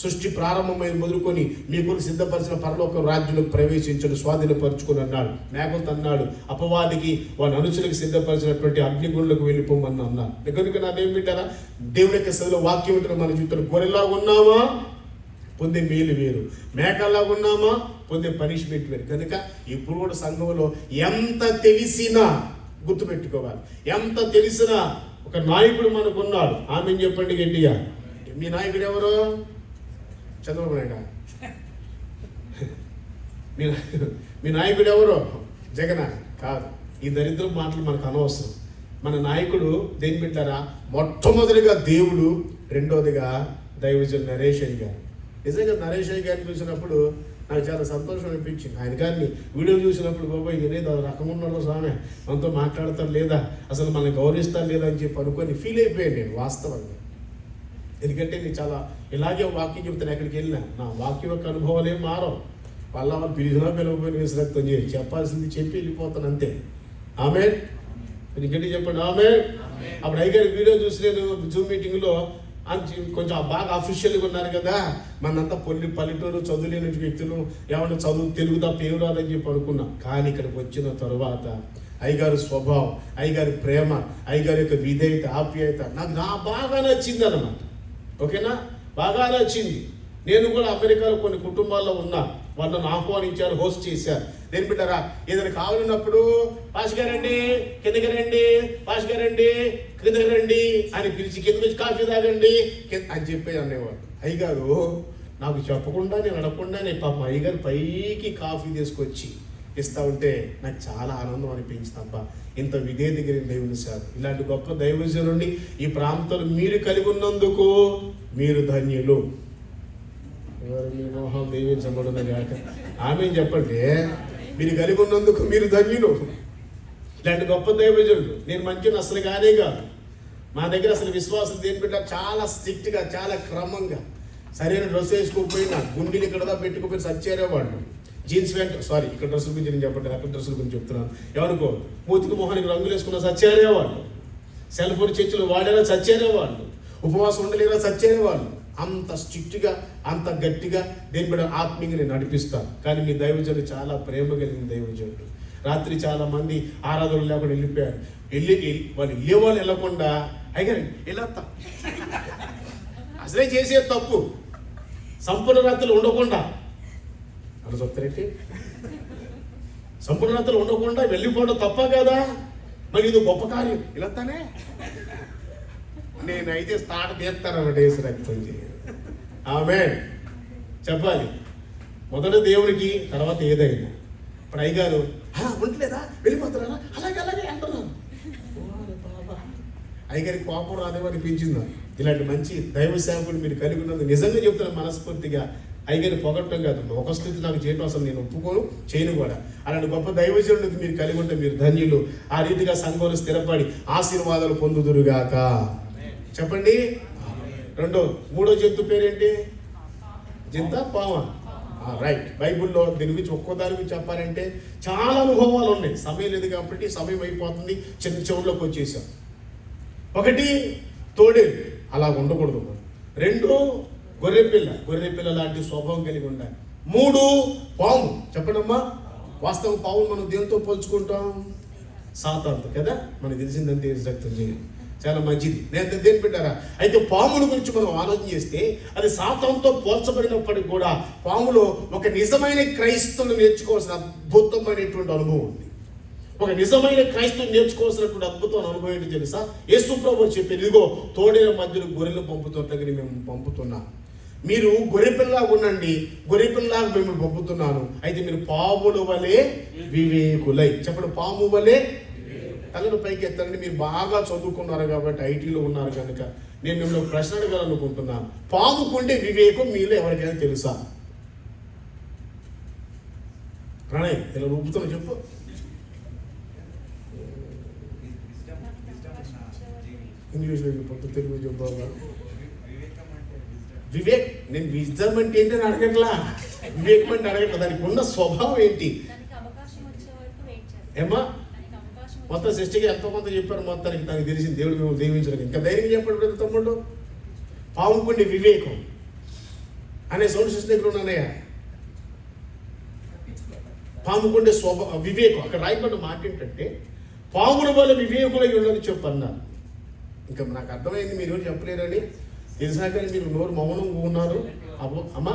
సృష్టి ప్రారంభమైన మొదలుకొని మీ కొరకు సిద్ధపరిచిన పరలోక రాజ్యంలోకి ప్రవేశించడు, స్వాధీనపరుచుకుని అన్నాడు. మేకలతో అన్నాడు, అపవాదికి వాళ్ళ అనుచులకు సిద్ధపరిచినటువంటి అగ్నిగుండ్లకు వెళ్ళిపోమని అన్నారు. కనుక నాదేం పెట్టారా, దేవుని యొక్క సదిలో వాక్యం ఉంటుంది మన జీవితంలో. గొర్రెలా ఉన్నామా పొందే మేలు వేరు, మేకల్లా ఉన్నామా పొందే పనిష్మెంట్ వేరు. కనుక ఇప్పుడు కూడా సంఘంలో ఎంత తెలిసినా గుర్తుపెట్టుకోవాలి, ఎంత తెలిసినా ఒక నాయకుడు మనకున్నాడు. ఆమె చెప్పండి గట్టిగా, మీ నాయకుడు ఎవరు? చంద్రబాబు నాయుడు. మీ నాయకుడు ఎవరు? జగన్ కాదు. ఈ దరిద్ర మాటలు మనకు అనవసరం. మన నాయకుడు దేని పెట్టారా, మొట్టమొదటిగా దేవుడు, రెండోదిగా దైవజన్ నరేష్ అయ్య గారు. నిజంగా నరేష్ అయ్య గారిని చూసినప్పుడు నాకు చాలా సంతోషం అనిపించింది. ఆయన గారిని వీడియో చూసినప్పుడు, బాబాయ్ ఏదో రకం ఉన్నాడు స్వామి, మనతో మాట్లాడతారు లేదా, అసలు మనల్ని గౌరవిస్తారు లేదా అని చెప్పి అనుకొని ఫీల్ అయిపోయాను నేను వాస్తవంగా. ఎందుకంటే నేను చాలా ఇలాగే వాక్యం చెప్తాను, ఎక్కడికి వెళ్ళినా నా వాక్యం యొక్క అనుభవాలు ఏం మారవు. వాళ్ళ వాళ్ళు పిలిచినా పిలవకపోయిన విశ్రక్తం చేసి చెప్పాల్సింది చెప్పి వెళ్ళిపోతాను అంతే. ఆమేన్. ఎందుకంటే చెప్పండి ఆమేన్. అప్పుడు అయ్యగారి వీడియో చూసి నేను జూమ్ మీటింగ్లో కొంచెం బాగా అఫీషియల్గా ఉన్నారు కదా, మనంతా పల్లెటూరు చదువులేని వ్యక్తులు, ఏమన్నా చదువు తెలుగు తప్ప ఏం రాదని చెప్పి అనుకున్నా. కానీ ఇక్కడికి వచ్చిన తర్వాత అయ్యగారి స్వభావం, అయ్యగారి ప్రేమ, అయ్యగారి యొక్క విధేయత, ఆప్యాయత నాకు బాగా నచ్చింది అన్నమాట. ఓకేనా, బాగా నచ్చింది. నేను కూడా అమెరికాలో కొన్ని కుటుంబాల్లో ఉన్నా, వాళ్ళని ఆహ్వానించారు, హోస్ట్ చేశారు. దేని బిడ్డారా, ఏదైనా కావాలన్నప్పుడు పాష్ గారండి కిందకి రండి, పాష్ గారండి కిందకి రండి అని పిలిచి కిందకి వచ్చి కాఫీ తాగండి అని చెప్పి అనేవాడు. అయ్యగారు నాకు చెప్పకుండా, నేను అడగకుండా పాపం అయ్యగారు పైకి కాఫీ తీసుకొచ్చి ఇస్తా ఉంటే నాకు చాలా ఆనందం అనిపించింది. అబ్బా, ఇంత విధేయత కలిగిన దేవుని సార్, ఇలాంటి గొప్ప దైవజనుడిని ఈ ప్రాంతంలో మీరు కలిగి ఉన్నందుకు మీరు ధన్యులు. మీ మోహం దీవించబడును గాక. ఆమేన్ చెప్పండి. మీరు కలిగి ఉన్నందుకు మీరు ధన్యులు. ఇలాంటి గొప్ప దైవజనుడు. నేను మంచిని అసలు కానే కాదు. మా దగ్గర అసలు విశ్వాసం దేని బిడ్డ చాలా స్ట్రిక్ట్గా, చాలా క్రమంగా, సరైన డ్రెస్ వేసుకోకపోయినా గుండీలు ఇక్కడ పెట్టుకుపోయి సచ్చేరేవాళ్ళు. జీన్స్ ప్యాంట్, సారీ ఇక్కడ డ్రెస్సుల గురించి నేను చెప్పండి, అక్కడ డ్రెస్సుల గురించి చెప్తున్నాను. ఎవరికో మూతికి మొహానికి రంగులు వేసుకున్న సచ్చేరేవాళ్ళు, సెల్ ఫోన్ చర్చలు వాడేలా సచ్చేరేవాళ్ళు, ఉపవాసం ఉండలేరా సచ్చేరేవాళ్ళు. అంత స్ట్రిక్ట్గా, అంత గట్టిగా దేని బిడ్డ ఆత్మీయంగా నేను నడిపిస్తాను. కానీ మీ దైవజనుడు చాలా ప్రేమ కలిగిన దైవజనుడు. రాత్రి చాలా మంది ఆరాధనలు లేకుండా వెళ్ళిపోయారు. వాళ్ళు వెళ్ళేవాళ్ళు వెళ్ళకుండా అయ్యారు వెళ్ళొస్తా, అసలే చేసే తప్పు, సంపూర్ణ రాత్రులు ఉండకుండా అలా చెప్తారేంటి, సంపూర్ణ రాత్రులు ఉండకుండా వెళ్ళిపోవడం తప్ప కదా, మరి ఇది గొప్ప కార్యం. వెళ్ళొస్తానే నేనైతే స్టార్ట్ తీస్తానన్నమాట వేసి రక్తం చేయాలి. ఆమేన్ చెప్పాలి. మొదట దేవునికి, తర్వాత ఏదైనా. ఇప్పుడు అయ్యగారు ఉండలేదా, వెళ్ళిపోతున్నారా, అలాగే అలాగే అంటున్నాను. అయ్యగారికి కోపం రాదేమో అనిపించిందా? ఇలాంటి మంచి దైవ సేవకుడు మీరు కలిగి ఉన్నది నిజంగా చెప్తున్నాను మనస్ఫూర్తిగా. అయ్యగారిని పొగట్టం కాదు, ఒక స్థితి నాకు చేయడం అసలు నేను ఒప్పుకోను, చేయను కూడా. అలాంటి గొప్ప దైవజనుడికి మీరు కలిగి ఉంటే మీరు ధన్యులు. ఆ రీతిగా సంఘంలో స్థిరపడి ఆశీర్వాదాలు పొందుదురుగాక. చెప్పండి. మూడో జంతు పేరేంటి? జింత, పామ. రైట్. బైబుల్లో దీని గురించి ఒక్కో దాని గురించి చెప్పాలంటే చాలా అనుభవాలు ఉన్నాయి. సమయం లేదు కాబట్టి సమయం అయిపోతుంది, చివరిలోకి వచ్చేసాం. ఒకటి తోడేలు, అలా ఉండకూడదు. 2 గొర్రెపిల్ల లాంటి స్వభావం కలిగి ఉండాలి. 3 పాము. చెప్పండమ్మా, వాస్తవం పాము మనం దేంతో పోల్చుకుంటాం? సాతానుతో కదా, మనకు తెలిసిందంతే రక్తం చేయాలి. చాలా మంచిది. నేను దేని పెట్టారా? అయితే పాముల గురించి మనం ఆలోచన చేస్తే అది సాతానుతో పోల్చబడినప్పటికీ కూడా పాములో ఒక నిజమైన క్రైస్తవులు నేర్చుకోవాల్సిన అద్భుతమైనటువంటి అనుభవం ఉంది. ఒక నిజమైన క్రైస్తవులు నేర్చుకోవాల్సినటువంటి అద్భుతమైన అనుభవం ఏంటి తెలుసా? యేసు ప్రభువు చెప్పారు, ఇదిగో తోడేల మధ్యలో గొర్రెలు పంపుతున్నట్లుగా మేము పంపుతున్నాం. మీరు గొర్రెపిల్లలాగా ఉండండి, గొర్రెపిల్లలాగా మిమ్మల్ని పంపుతున్నాను. అయితే మీరు పాముల వలె వివేకులై. చెప్పండి, పాము వలె. తలను పైకి ఎత్తారండి. మీరు బాగా చదువుకున్నారు కాబట్టి, ఐటీలో ఉన్నారు కనుక నేను మిమ్మల్ని ఒక ప్రశ్న అడగాలనుకుంటున్నాను. పాముకుండే వివేకం మీలో ఎవరికైనా తెలుసా? ప్రణయ్ ఇలా రూపుతున్నా చెప్పు. ఇంగ్లీష్లో చెప్పు, తెలుగు చెప్పావా? వివేక్, నేను విజ్డమ్ అంటే ఏంటని అడగట్లా, వివేకం అంటే అడగట్లా. దానికి ఉన్న స్వభావం ఏంటి ఏమా? మొత్తం సృష్టికి ఎంతో కొంత చెప్పారు, మొత్తానికి తనకి తెలిసింది దేవుడు మేము దీవించడానికి. ఇంకా ధైర్యం చెప్పాడు ప్రతి తమ్ముడు. పాముకుండే వివేకం అనే సౌండ్ సిస్టమ్ దగ్గర ఉన్నానయ్యా. పాముకుండే వివేకం అక్కడ రాయబడ్డ మాట ఏంటంటే పాముల వల్ల వివేకులై ఉండని చెప్పన్నారు. ఇంకా నాకు అర్థమైంది, మీరు ఎవరు చెప్పలేరని తెలిసినా కానీ మీరు నోరు మౌనంగా ఉన్నారు. అమ్మా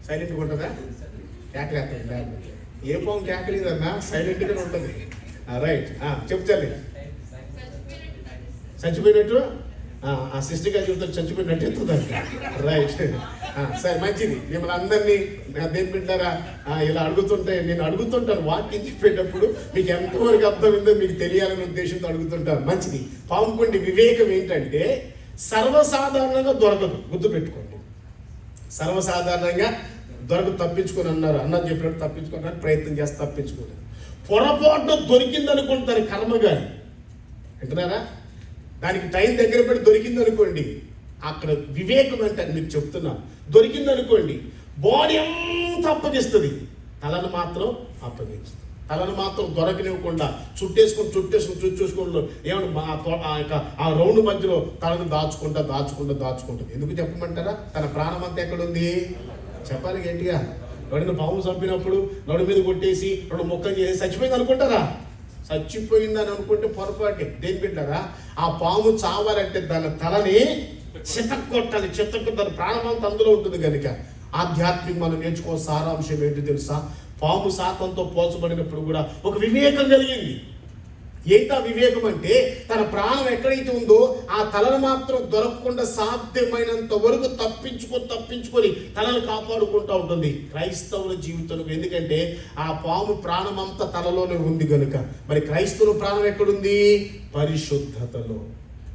సైలెంట్గా ఉంటుందా? కేకలేస్తాను. ఏ పాము కేకలేదన్నా, సైలెంట్గానే ఉంటుంది. రైట్, చెప్తాలి. చచ్చిపోయినట్టు ఆ సిస్టర్ గారు చెప్తారు, చచ్చిపోయినట్టు ఎత్తుందంట. రైట్, సరే మంచిది. మిమ్మల్ని అందరినీ దేని బిడ్డారా ఇలా అడుగుతుంటే, నేను అడుగుతుంటాను వాక్యం చెప్పేటప్పుడు మీకు ఎంతవరకు అర్థం ఉందో మీకు తెలియాలనే ఉద్దేశంతో అడుగుతుంటాను. మంచిది. పాముకుండే వివేకం ఏంటంటే సర్వసాధారణంగా దొరకదు, గుర్తుపెట్టుకోండి. సర్వసాధారణంగా దొరకదు, తప్పించుకొని అన్నారు. అన్నది చెప్పినట్టు తప్పించుకోవడానికి ప్రయత్నం చేస్తే తప్పించుకోలేదు. పొరపాటు దొరికింది అనుకోండి, దాని కర్మ కానీ వింటున్నారా, దానికి టైం దగ్గర పెట్టి దొరికింది అనుకోండి, అక్కడ వివేకం అంటే మీకు చెప్తున్నాను. దొరికింది అనుకోండి, బాడీ అంతా అప్పగిస్తుంది, తలను మాత్రం అప్పగించదు. తలను మాత్రం దొరకనివ్వకుండా చుట్టేసుకుంటూ ఏమన్నా ఆ రౌండ్ మధ్యలో తలను దాచుకుంటుంది. ఎందుకు చెప్పమంటారా? తన ప్రాణం అంతా ఎక్కడుంది చెప్పాలి గట్టిగా. ఎవరైనా పాము చంపినప్పుడు నడు మీద కొట్టేసి 2 ముక్కలు చేసి చచ్చిపోయింది అనుకుంటారా? చచ్చిపోయిందని అనుకుంటే పొరపాటే. దేని పెట్టారా? ఆ పాము చావాలంటే దాని తలని చితక్కొట్టాలి. దాని ప్రాణం అంతా అందులో ఉంటుంది కనుక ఆధ్యాత్మిక మనం నేర్చుకో సారాంశం ఏంటి తెలుసా? పాము సాతంతో పోల్చబడినప్పుడు కూడా ఒక వివేకం కలిగింది. ఏంటా వివేకం అంటే తన ప్రాణం ఎక్కడైతే ఉందో ఆ తలను మాత్రం దొరకకుండా సాధ్యమైనంత వరకు తప్పించుకొని తలను కాపాడుకుంటూ ఉంటుంది క్రైస్తవుల జీవితంలో. ఎందుకంటే ఆ పాము ప్రాణం అంతా తలలోనే ఉంది కనుక. మరి క్రైస్తవుల ప్రాణం ఎక్కడుంది? పరిశుద్ధతలో.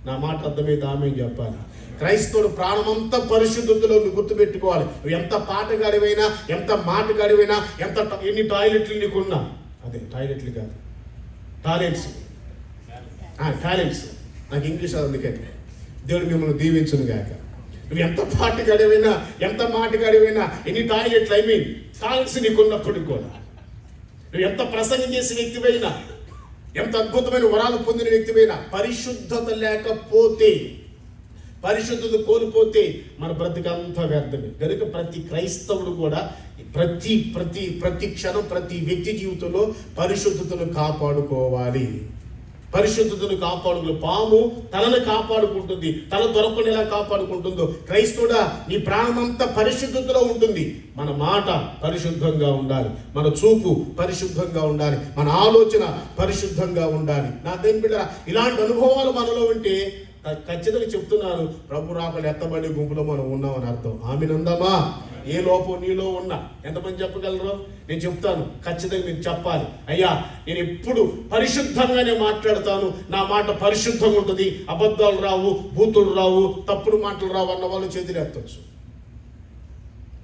నా మాట అర్థమైతే ఆమె చెప్పాలి. క్రైస్తవుడు ప్రాణమంతా పరిశుద్ధతలో గుర్తుపెట్టుకోవాలి. నువ్వు ఎంత పాటగాడివైనా, ఎంత మాటగాడివైనా, ఎన్ని టాయిలెట్లు నీకున్నా, అదే టాయిలెట్లు కాదు, టాలెంట్స్. నాకు ఇంగ్లీష్ అందుకని దేవుడు మిమ్మల్ని దీవించును గాక. నువ్వు ఎంత పాటగాడివైనా, ఎంత మాటగాడివైనా, ఎన్ని టాయిలెట్లు టాలెంట్స్ నీకున్నప్పటికి కూడా, నువ్వు ఎంత ప్రసంగం చేసిన వ్యక్తివైనా, ఎంత అద్భుతమైన వరాలు పొందిన వ్యక్తివైనా, పరిశుద్ధత లేకపోతే, పరిశుద్ధత కోల్పోతే మన బ్రతికంతా వ్యర్థమే. కనుక ప్రతి క్రైస్తవుడు కూడా ప్రతి క్షణం ప్రతి వ్యక్తి జీవితంలో పరిశుద్ధతను కాపాడుకోవాలి. పాము తలను కాపాడుకుంటుంది, తల దొరకకుండా ఎలా కాపాడుకుంటుందో క్రైస్తవుడా నీ ప్రాణమంతా పరిశుద్ధతలో ఉంటుంది. మన మాట పరిశుద్ధంగా ఉండాలి, మన చూపు పరిశుద్ధంగా ఉండాలి, మన ఆలోచన పరిశుద్ధంగా ఉండాలి. నా దేని బిడ్డ ఇలాంటి అనుభవాలు మనలో ఉంటే ఖచ్చితంగా చెప్తున్నాను, ప్రభు రాకలు ఎత్తబడి గుంపులో మనం ఉన్నామని అర్థం. ఆమెనందమా? ఏ లోపం నీలో ఉన్నా ఎంతమంది చెప్పగలరు? నేను చెప్తాను, ఖచ్చితంగా మీరు చెప్పాలి. అయ్యా నేను ఎప్పుడు పరిశుద్ధంగానే మాట్లాడతాను, నా మాట పరిశుద్ధంగా ఉంటుంది, అబద్ధాలు రావు, బూతులు రావు, తప్పుడు మాటలు రావు అన్న వాళ్ళు చేతులు ఎత్తచ్చు.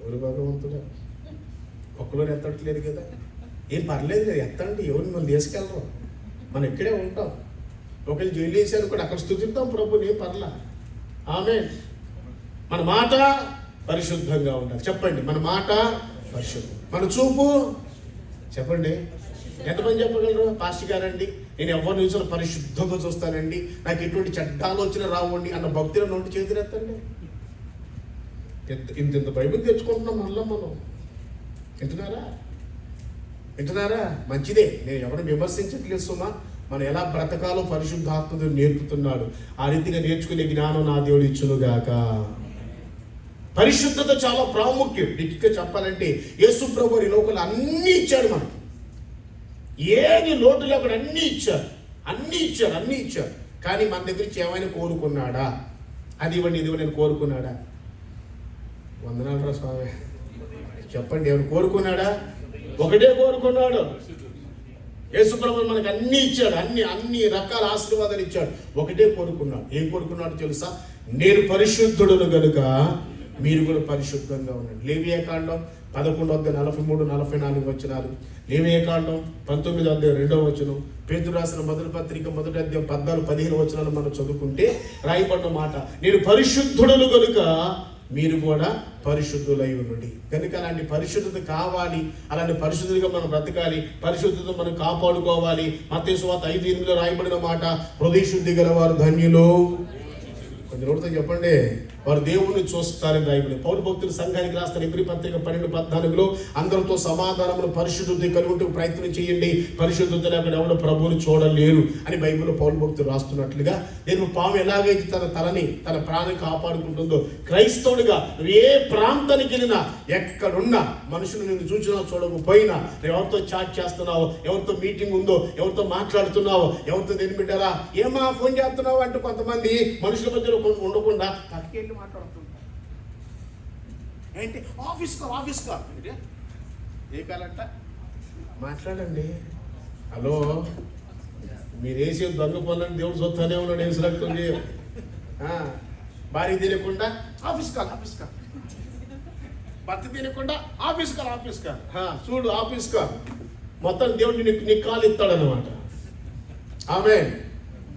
ఎవరు భగవంతుడా? ఒక్కరు ఎత్తట్లేదు కదా, ఏం పర్లేదు కదా, ఎత్తండి, ఎవరిని మనం తీసుకెళ్ళరు, మనం ఇక్కడే ఉంటాం. ఒకళ్ళు జైలు వేసారు కూడా అక్కడ స్తుతిద్దాం ప్రభుని, ఏం పర్లా. ఆమేన్. మన మాట పరిశుద్ధంగా ఉండాలి. చెప్పండి, మన మాట పరిశుద్ధం. మన చూపు చెప్పండి, ఎంతమంది చెప్పగలరు? పాస్టర్ గారండి నేను ఎవరి నిమిషాలు పరిశుద్ధంగా చూస్తానండి, నాకు ఎటువంటి చెడ్డ ఆలోచన రావండి అన్న భక్తుల నోటి చేతులెత్తండి. ఇంత బైబిల్ తెచ్చుకుంటున్నాం మళ్ళీ మనం. వింటున్నారా? మంచిదే, నేను ఎవరిని విమర్శించట్లేదు సుమా. మనం ఎలా బ్రతకాలో పరిశుద్ధాత్ముడు నేర్పుతున్నాడు. ఆ రీతిగా నేర్చుకునే జ్ఞానం నా దేవుడు ఇచ్చునుగాక. పరిశుద్ధత చాలా ప్రాముఖ్యం. ఇంకా చెప్పాలంటే యేసు ప్రభువు ఈ లోకంలో అన్నీ ఇచ్చాడు మనకి. ఏది లోటు లేకుండా అన్నీ ఇచ్చాడు. కానీ మన దగ్గర నుంచి ఏమైనా కోరుకున్నాడా? అది ఇవ్వండి ఇది ఇవ్వండి కోరుకున్నాడా? వందనాలు రా స్వామి చెప్పండి, ఎవరు కోరుకున్నాడా? ఒకటే కోరుకున్నాడు. యేసు ప్రభువు మనకు అన్నీ ఇచ్చాడు, అన్ని రకాల ఆశీర్వాదాలు ఇచ్చాడు. ఒకటే కోరుకున్నాడు. ఏం కోరుకున్నాడు తెలుసా? నేను పరిశుద్ధుడును గనుక మీరు కూడా పరిశుద్ధంగా ఉండండి. లేవియాకాండం 11:43-44 వచనాలు, లేవియాకాండం 19:2 పేతురు రాసిన మొదటి పత్రిక 1:14-15 వచనాలు మనం చదువుకుంటే రాయబడిన మాట, నేను పరిశుద్ధుడును గనుక మీరు కూడా పరిశుద్ధులై ఉండండి. కనుక అలాంటి పరిశుద్ధత కావాలి, అలాంటి పరిశుద్ధులుగా మనం బ్రతకాలి, పరిశుద్ధత మనం కాపాడుకోవాలి. మత్తయి సువార్త 5:8 రాయబడిన మాట, హృదయ శుద్ధి గల వారు ధన్యులు. కొంచెం నోటితో చెప్పండి, వారు దేవుణ్ణి చూస్తారని రాయబడి. పౌలు భక్తులు సంఘానికి రాస్తారు ఎబ్రీ పత్రిక 12:14 అందరితో సమాధానమును పరిశుద్ధత కలుగుటూ ప్రయత్నం చేయండి, పరిశుద్ధత లేకుండా ఎవరు ప్రభువుని చూడలేరు అని బైబిల్లో పౌలు భక్తులు రాస్తున్నట్లుగా, నేను పాము ఎలాగైతే తన తలని తన ప్రాణాన్ని కాపాడుకుంటుందో, క్రైస్తవుడిగా ఏ ప్రాంతానికి వెళ్ళినా ఎక్కడున్నా మనుషులు నిన్ను చూసినా చూడకపోయినా, ఎవరితో చాట్ చేస్తున్నావో, ఎవరితో మీటింగ్ ఉందో, ఎవరితో మాట్లాడుతున్నావో, ఎవరితో దేని బిడ్డారా ఏమా ఫోన్ చేస్తున్నావు అంటూ కొంతమంది మనుషుల మధ్యలో ఉండకుండా పక్కకెళ్ళి మాట్లాడుతుంటారు. ఏంటి ఆఫీస్ కాల్ ఏ కాలంట మాట్లాడండి. హలో, మీరు వేసే దొంగ పనులను దేవుడు చూస్తానే ఉన్నాడు. ఏం రక్తం భార్య తినకుండా ఆఫీస్ కాల్, భర్త తినకుండా ఆఫీస్ కాల్ చూడు ఆఫీస్ కాల్, మొత్తం దేవుడు నీ కాలు ఇస్తాడనమాట. ఆమేన్.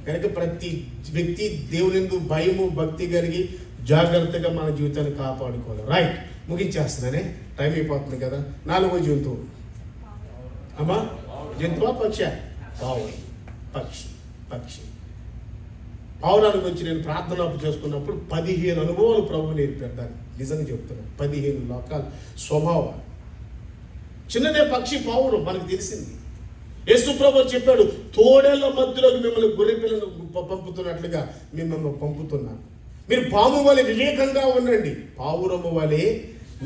కనుక ప్రతి వ్యక్తి దేవుని యందు భయము భక్తి కలిగి జాగ్రత్తగా మన జీవితాన్ని కాపాడుకోవాలి. రైట్, ముగించేస్తున్నానే, టైం అయిపోతుంది కదా. 4వ జంతువు అమ్మా, జంతువా పక్షి? పక్షి. పావురాల గురించి నేను ప్రార్థన చేసుకున్నప్పుడు 15 అనుభవాలు ప్రభు నేర్పారు. దాన్ని నిజంగా చెప్తున్నాను, 15 లోకాల స్వభావం. చిన్నదే పక్షి పావురం మనకు తెలిసింది. యేసు ప్రభువు చెప్పాడు, తోడేళ్ల మధ్యలోకి మిమ్మల్ని గొర్రె పిల్లను పంపుతున్నట్లుగా మిమ్మల్ని పంపుతున్నాను. మీరు పాము వలె వివేకంగా ఉండండి, పావురము వలె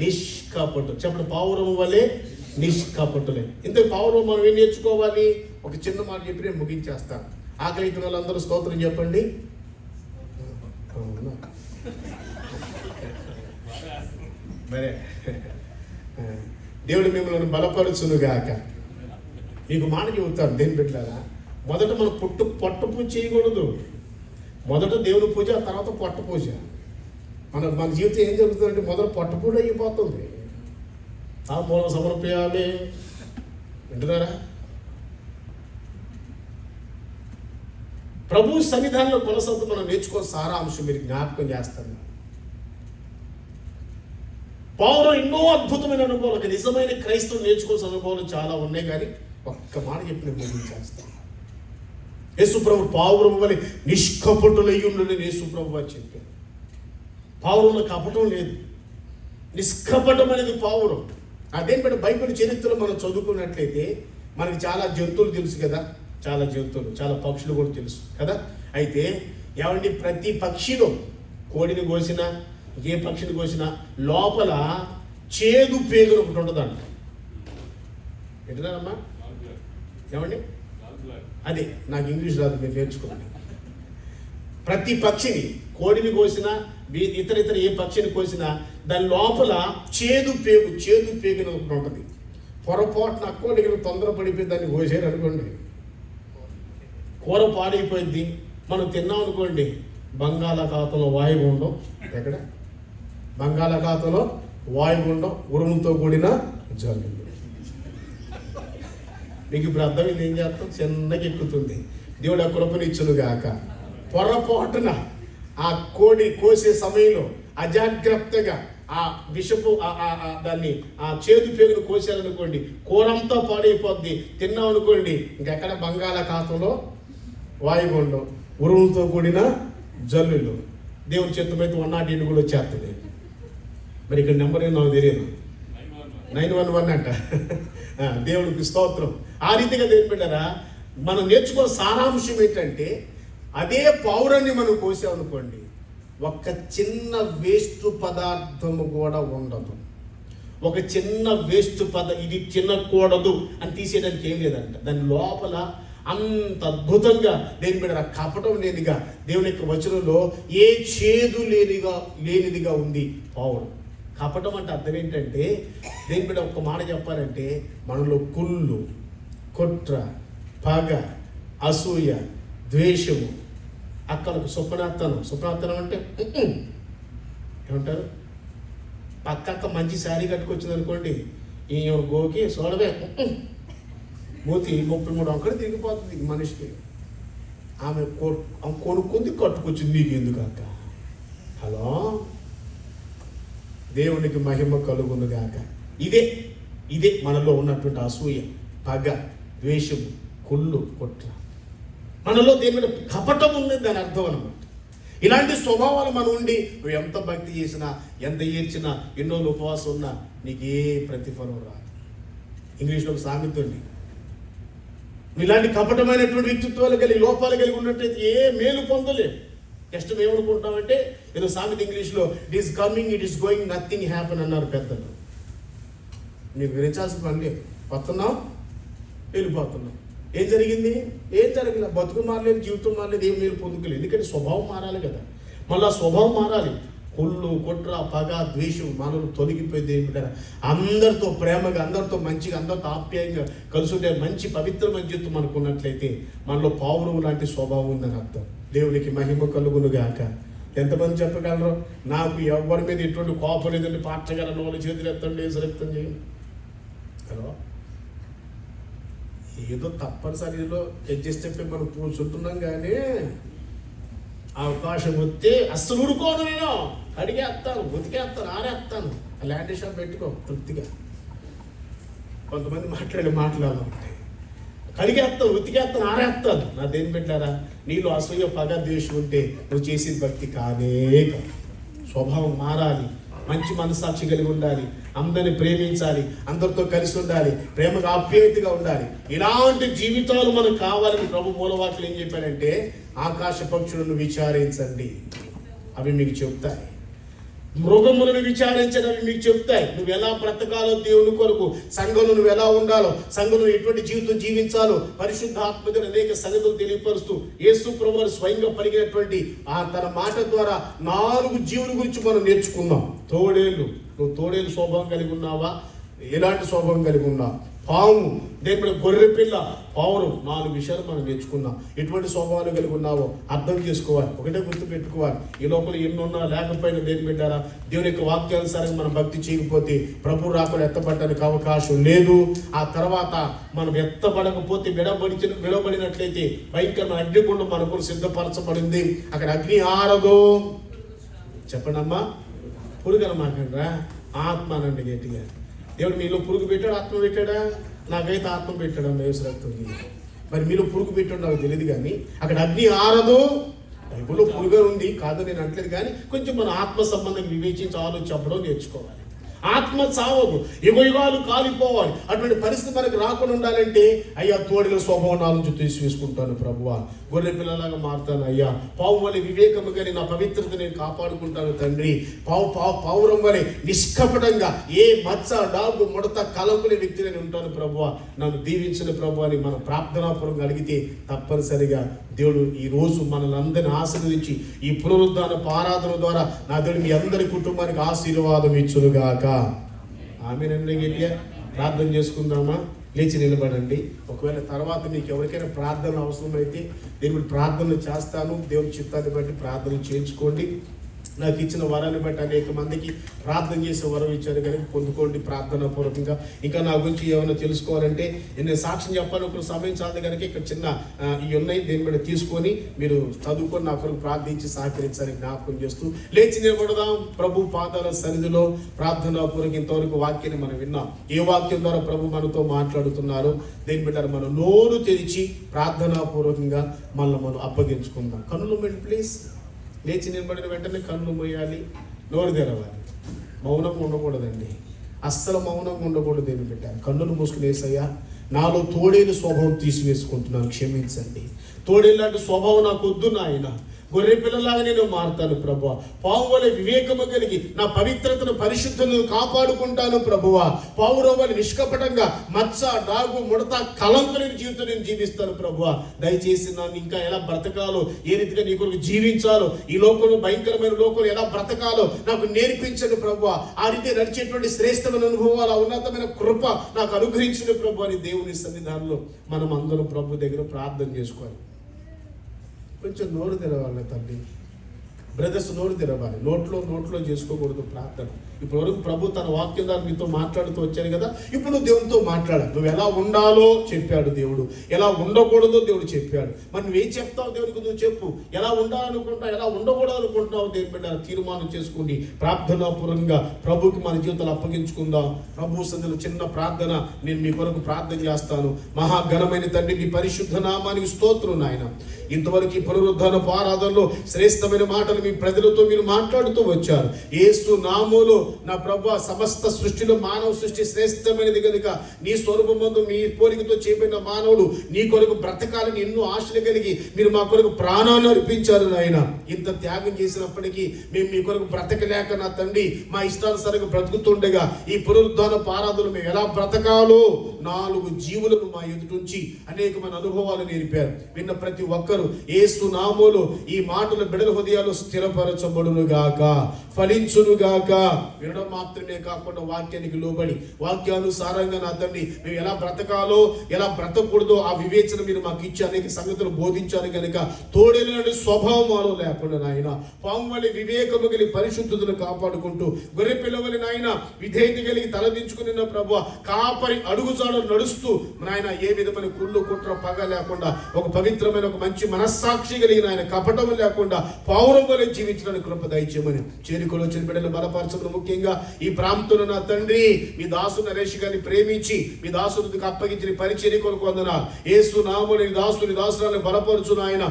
నిష్కపటు. చెప్పండి, పావురము వలె నిష్కపటులే. ఇంత పావురం మనం ఏం నేర్చుకోవాలి? ఒక చిన్న మాట చెప్పి నేను ముగించేస్తాను. ఆకలి అయిన వాళ్ళందరూ స్తోత్రం చెప్పండి. మరే దేవుడు మిమ్మల్ని బలపరుచునుగాక. నీకు మాట చెబుతాను దేని పెట్టారా, మొదట మనం పొట్ట పూజ చేయకూడదు. మొదట దేవుని పూజ, ఆ తర్వాత పొట్ట పూజ. మన జీవితం ఏం జరుగుతుందంటే మొదట పొట్ట పూజ అయిపోతుంది. ఆ మూలం సమర్పయాలి. వింటున్నారా? ప్రభు సన్నిధానంలో కొనసాగుతూ మనం నేర్చుకో సారాంశం మీరు జ్ఞాపకం చేస్తాను. పావురం ఎన్నో అద్భుతమైన అనుభవాలు, ఒక నిజమైన క్రైస్తవులు నేర్చుకోవాల్సిన అనుభవాలు చాలా ఉన్నాయి. కానీ ఒక్క మాట చెప్పి నేను ముగించేస్తాను. యేసు ప్రభు పావురం వలె నిష్కపటులై ఉండండి యేసు ప్రభు వారు చెప్పారు. పావురంలో కపటం లేదు, నిష్కపటం అనేది పావురం. అదేం బట్టి బైబిల్ చరిత్రలో మనం చదువుకున్నట్లయితే మనకి చాలా జంతువులు తెలుసు కదా, చాలా పక్షులు కూడా తెలుసు కదా. అయితే ఏమండి, ప్రతి పక్షిలో కోడిని కోసినా ఏ పక్షిని కోసినా లోపల చేదు పేగులు ఒకటి ఉంటుందంట. ఏంటన్నారమ్మా? ఏమండి, అదే నాకు ఇంగ్లీష్ రాదు, మీరు నేర్చుకోండి. ప్రతి పక్షిని, కోడిని కోసినా ఇతర ఏ పక్షిని కోసినా దాని లోపల చేదు పేగుని ఒకటి ఉంటుంది. పొరపాటున అక్కోడికి తొందరపడిపోయి దాన్ని కోసారు అనుకోండి, కూర పాడైపోయింది. మనం తిన్నాం అనుకోండి, బంగాళాఖాతంలో వాయుగుండం. ఎక్కడ? బంగాళాఖాతంలో వాయుగుండం, ఉరుముతో కూడిన జల్లు. మీకు ఇప్పుడు అర్థమైంది ఏం చేస్తాం? చిన్నగా ఎక్కుతుంది. దేవుడు ఆ కృపనిచ్చునుగాక. పొరపాటున ఆ కోడి కోసే సమయంలో అజాగ్రత్తగా ఆ విషపు దాన్ని ఆ చేదు పేగును కోసారనుకోండి, కూరంతా పాడైపోద్ది. తిన్నాం అనుకోండి, ఇంకెక్కడ? బంగాళాఖాతంలో వాయుగుండం, ఉరుముతో కూడిన జల్లులు. దేవుని చిత్తమైతే 108 కూడా వచ్చేస్తుంది. మరి ఇక్కడ నెంబర్ ఏం నాకు తెలియదు, 911 అంట. దేవుడికి స్తోత్రం. ఆ రీతిగా దేవుని బిడ్డరా, మనం నేర్చుకున్న సారాంశం ఏంటంటే, అదే పావురాన్ని మనం కోసామనుకోండి, ఒక చిన్న వేస్ట్ పదార్థము కూడా ఉండదు. ఒక చిన్న వేస్ట్ ఇది తినకూడదు అని తీసేయడానికి ఏం లేదంట. దాని లోపల అంత అద్భుతంగా దేని మీద కపటం లేనిగా దేవుని యొక్క వచనంలో ఏ చేదు లేనిదిగా ఉంది పావురం. కపటం అంటే అర్థం ఏంటంటే, దేని మీద ఒక్క మాట చెప్పాలంటే, మనలో కుళ్ళు, కుట్ర, పగ, అసూయ, ద్వేషము, అక్కడ సుప్రార్థనం అంటే ఏమంటారు, పక్కక్క మంచి శారీ కట్టుకొచ్చింది అనుకోండి, ఈ గోకి సోడవే మూతి 33 అక్కడ తిరిగిపోతుంది మనిషికి. ఆమె కొనుక్కుంది, కట్టుకొచ్చింది, నీకు ఎందుకు అక్క? హలో, దేవునికి మహిమ కలుగును గాక. ఇదే మనలో ఉన్నటువంటి అసూయ, పగ, ద్వేషము, కుళ్ళు, కుట్ర. మనలో దేని మీద కపటం ఉంది, దాని అర్థం అన్నమాట. ఇలాంటి స్వభావాలు మనం ఉండి నువ్వు ఎంత భక్తి చేసినా, ఎంత ఏడ్చినా, ఎన్నో ఉపవాసం ఉన్నా నీకు ఏ ప్రతిఫలం రాదు. ఇంగ్లీష్లో ఒక సామెత ఉంది, ఇలాంటి కపటమైనటువంటి వ్యక్తిత్వాలు కలిగి, లోపాలు కలిగి ఉన్నట్టయితే ఏ మేలు పొందలేదు. నెక్స్ట్ మేము ఏమనుకుంటామంటే, ఏదో సామెత ఇంగ్లీష్లో, it is coming, it is going, nothing happen అన్నారు పెద్దలు. నీకు వినిచాల్సిన పని లేదు, వస్తున్నాం, వెళ్ళిపోతున్నాం. ఏం జరిగింది? ఏం జరగలేదు. బతుకు మారలేదు, జీవితం మారలేదు, ఏం మేలు పొందుకోలేదు. ఎందుకంటే స్వభావం మారాలి కదా. మళ్ళీ స్వభావం మారాలి. కుళ్ళు, కుట్ర, పగ, ద్వేషం మనలో తొలగిపోయింది. ఏమిటారా, అందరితో ప్రేమగా, అందరితో మంచిగా, అందరితో ఆప్యాయంగా కలిసి ఉంటే మంచి పవిత్రమైన జీవితం మనకు ఉన్నట్లయితే మనలో పావురం లాంటి స్వభావం ఉందని అర్థం. దేవునికి మహిమ కలుగును గాక. ఎంతమంది చెప్పగలరు, నాకు ఎవరి మీద ఎటువంటి కోపం లేదండి, పాటగలను, వాళ్ళు చేతులు ఎత్తండి, ఏసరెత్తం చేయండి. హలో, ఏదో తప్పనిసరిలో అడ్జస్ట్ అయిపోయి మనం కూర్చుంటున్నాం, కానీ అవకాశం వస్తే అస్సలు ఊరుకోను, నేను అడిగేస్తాను, ఉతికేస్తాను, ఆరేస్తాను. ఆ ల్యాండ్ షాప్ పెట్టుకో తృప్తిగా. కొంతమంది మాట్లాడాలంటే కడిగేస్తాను, ఉతికేస్తాను, ఆరేస్తాను. నా దేని పెట్టారా, నీళ్ళు అసూయ, పగ, ద్వేషం ఉంటే నువ్వు చేసిన భక్తి కాదే కాదు. స్వభావం మారాలి, మంచి మనస్సాక్షి కలిగి ఉండాలి, అందరిని ప్రేమించాలి, అందరితో కలిసి ఉండాలి, ప్రేమగా ఆప్యాయతగా ఉండాలి. ఇలాంటి జీవితాలు మనకు కావాలని ప్రభు మూలవాక్యం ఏం చెప్పాడంటే, ఆకాశ పక్షులను విచారించండి, అవి మీకు చెప్తాయి. మృగములను విచారించడం, అవి మీకు చెప్తాయి. నువ్వు ఎలా బ్రతకాలో దేవుని కొరకు, సంఘంలో నువ్వు ఎలా ఉండాలో, సంఘంలో ఎటువంటి జీవితం జీవించాలో పరిశుద్ధాత్మగా అనేక సంగతులు తెలియపరుస్తూ యేసు ప్రభువు స్వయంగా పలికినటువంటి తన మాట ద్వారా 4 జీవుల గురించి మనం నేర్చుకుందాం. తోడేళ్ళు, నువ్వు తోడేలు స్వభావం కలిగి ఉన్నావా? ఎలాంటి స్వభావం కలిగి ఉన్నావు? పాము, దేని గొర్రె పిల్ల, పావురం, 4 విషయాలు మనం నేర్చుకున్నాం. ఎటువంటి స్వభావాలు కలిగి ఉన్నావో అర్థం చేసుకోవాలి. ఒకటే గుర్తు పెట్టుకోవాలి, ఈ లోపల ఎన్నున్నా లేకపోయినా దేని పెట్టారా, దేవుని యొక్క వాక్యానుసారంగా మనం భక్తి చేయకపోతే ప్రభు రాకుండా ఎత్తబడడానికి అవకాశం లేదు. ఆ తర్వాత మనం ఎత్తబడకపోతే విడబడినట్లయితే భయంకరమైన అగ్నిగుండం మనకు సిద్ధపరచబడింది. అక్కడ అగ్ని ఆరదు. చెప్పండి అమ్మా, పురుగన మాకండ్రా, ఆత్మ అనండి గట్టిగా. దేవుడు మీలో పురుగు పెట్టాడు, ఆత్మ పెట్టాడా? నాకైతే ఆత్మ పెట్టాడు అన్న యేసురక్తం. మరి మీలో పురుగు పెట్టాడు నాకు తెలియదు, కానీ అక్కడ అగ్ని ఆరదు. బైబిల్లో పురుగు ఉంది కాదు నేను అంటలేదు, కానీ కొంచెం మన ఆత్మ సంబంధం వివేచించి ఆలోచించడం నేర్చుకోవాలి. ఆత్మ చావదు, యుగాలు కాలిపోవాలి. అటువంటి పరిస్థితి మనకు రాకుండా ఉండాలంటే, అయ్యా తోడిల స్వభావం నాలుగు తీసివేసుకుంటాను ప్రభువా, గొర్రె పిల్లలాగా మారుతాను అయ్యా, పావు వలె వివేకము కానీ నా పవిత్రత నేను కాపాడుకుంటాను తండ్రి, పావురం వలె నిష్కపటంగా ఏ మచ్చ, డాగు, ముడత, కలంకునే వ్యక్తి నేను ఉంటాను ప్రభువా, నన్ను దీవించిన ప్రభు అని మనం ప్రార్థనాపూర్వకంగా అడిగితే తప్పనిసరిగా దేవుడు ఈ రోజు మనల్ని అందరినీ ఆశీర్వదించి ఈ పునరుద్ధాన ఆరాధన ద్వారా నా దేవుడు మీ అందరి కుటుంబానికి ఆశీర్వాదం ఇచ్చునుగాక. ఆమేనండి. గట్టిగా ప్రార్థన చేసుకుందామా? లేచి నిలబడండి. ఒకవేళ తర్వాత మీకు ఎవరికైనా ప్రార్థన అవసరమైతే నేను ప్రార్థనలు చేస్తాను. దేవుని చిత్తాన్ని బట్టి ప్రార్థన చేయించుకోండి. నాకు ఇచ్చిన వరాన్ని బట్టి అనేక మందికి ప్రార్థన చేసే వరం ఇచ్చారు కనుక పొందుకోండి ప్రార్థన పూర్వకంగా. ఇంకా నా గురించి ఏమైనా తెలుసుకోవాలంటే నేను సాక్ష్యం చెప్పాలనుకున్న సమయం చాలు కనుక ఇక్కడ చిన్న ఇవి ఉన్నాయి, దీని మీద తీసుకొని మీరు చదువుకొని నా కొరకు ప్రార్థించి సహకరించాలని జ్ఞాపకం చేస్తూ లేచి నిలబడదాం. ప్రభు పాదాల సన్నిధిలో ప్రార్థనా పూర్వక ఇంతవరకు వాక్యాన్ని మనం విన్నాం. ఏ వాక్యం ద్వారా ప్రభు మనతో మాట్లాడుతున్నారు దేని బిడ్డ మనం నోరు తెరిచి ప్రార్థనా పూర్వకంగా మనం అప్పగించుకుందాం. కన్నులు పెట్టి ప్లీజ్. లేచి నిలబడిన వెంటనే కన్ను మూయాలి, నోరు తెరవాలి. మౌనంగా ఉండకూడదండి, అస్సలు మౌనంగా ఉండకూడదు. ఏమి పెట్టారు? కన్నులు మూసుకుని యేసయ్యా నాలో తోడేలు స్వభావం తీసివేసుకుంటున్నాను, క్షమించండి. తోడేలాంటి స్వభావం నాకు వద్దు నాయన. గొర్రె పిల్లలాగా నేను మారుతాను ప్రభువా. పావు వలె వివేకము కలిగి నా పవిత్రతను, పరిశుద్ధతను కాపాడుకుంటాను ప్రభువా. పావురం వలె నిష్కపటంగా మచ్చ, డాగు, ముడత, కళంకు లేని జీవితం నేను జీవిస్తాను ప్రభువా. దయచేసి నన్ను ఇంకా ఎలా బ్రతకాలో, ఏ రీతిగా నీ కొరకు జీవించాలో, ఈ లోకంలో భయంకరమైన లోకంలో ఎలా బ్రతకాలో నాకు నేర్పించండి ప్రభువా. ఆ రీతి నడిచేటువంటి శ్రేష్టమైన అనుభవాలు, ఆ ఉన్నతమైన కృప నాకు అనుగ్రహించిన ప్రభు అని దేవుని సన్నిధానంలో మనం అందరం ప్రభు దగ్గర ప్రార్థన చేసుకోవాలి. కొంచెం నోరు తెరవాలి తల్లి, బ్రదర్స్ నోరు తెరవాలి. నోట్లో చేసుకోకూడదు ప్రార్థన. ఇప్పటి వరకు ప్రభు తన వాక్యం ద్వారా మీతో మాట్లాడుతూ వచ్చాను కదా, ఇప్పుడు నువ్వు దేవునితో మాట్లాడాలి. నువ్వు ఎలా ఉండాలో చెప్పాడు దేవుడు, ఎలా ఉండకూడదో దేవుడు చెప్పాడు. మరి నువ్వేం చెప్తావు దేవునికి? నువ్వు చెప్పు. ఎలా ఉండాలనుకుంటావు, ఎలా ఉండకూడదు అనుకుంటున్నావు, దేవుని బిడ్డ తీర్మానం చేసుకోండి. ప్రార్థనాపూర్వకంగా ప్రభుకి మన జీవితాలు అప్పగించుకుందాం. ప్రభు సన్నిధిలో చిన్న ప్రార్థన నేను మీ కొరకు ప్రార్థన చేస్తాను. మహాఘనమైన తండ్రి, నీ పరిశుద్ధ నామానికి స్తోత్రం నాయన. ఇంతవరకు ఈ పునరుద్ధానపు ఆరాధనలో శ్రేష్టమైన మాటలు మీ ప్రజలతో మీరు మాట్లాడుతూ వచ్చారు. యేసు నామములో నా ప్రభువా, సమస్త సృష్టిలో మానవ సృష్టి శ్రేష్టమైనది కనుక నీ స్వరూపమందు మీ పోలికతో చేయబడిన మానవుడు నీ కొరకు బ్రతకాలని ఎన్నో ఆశలు కలిగి మీరు మా కొరకు ప్రాణాన్ని అర్పించారు నాయన. ఇంత త్యాగం చేసినప్పటికీ మేము మీ కొరకు బ్రతకలేక నా తండ్రి మా ఇష్టానుసారంగా బ్రతుకుతుండగా ఈ పునరుద్ధానపు ఆరాధనలు మేము ఎలా బ్రతకాలో 4 జీవులను మా ఎదుటించి అనేకమైన అనుభవాలు నేర్పారు. విన్న ప్రతి ఒక్కరూ యేసు నామములో ఈ మాటలు బిడ్డల హృదయాలు స్థిరపరచబడునుగాక, ఫలించునుగాక. వినడం మాత్రమే కాకుండా వాక్యానికి లోబడి వాక్యానుసారంగా నా తండ్రి మేము ఎలా బ్రతకాలో, ఎలా బ్రతకూడదో ఆ వివేచన మీరు మాకు ఇచ్చి అనేక సంగతులు బోధించారు కనుక తోడేలాంటి స్వభావం మాలో లేకుండా నాయన, పాము వలె వివేకము కలిగి పరిశుద్ధతను కాపాడుకుంటూ, గొర్రె పిల్లవలి నాయన విధేయత కలిగి తలదించుకుని ప్రభువా కాపరి అడుగుజాడలు నడుస్తూ నాయన ఏ విధమైన కుళ్ళు కుట్ర పగ లేకుండా ఒక పవిత్రమైన ఒక మంచి మనస్సాక్షి కలిగిన ఆయన కపటం లేకుండా పావురం వలె జీవించడానికి కృప దయచేయమని చేరుకలో చిన్న బిడ్డలు బలపరచడం. ముఖ్యంగా ఈ ప్రాంతంలో నా తండ్రి మీ దాసు నరేష్ గారిని ప్రేమించి మీ దాసునికి అప్పగించిన పరిచర్య కొరకు వందనాలు. యేసు నామములో నీ దాసురాలను బలపరచు నాయన,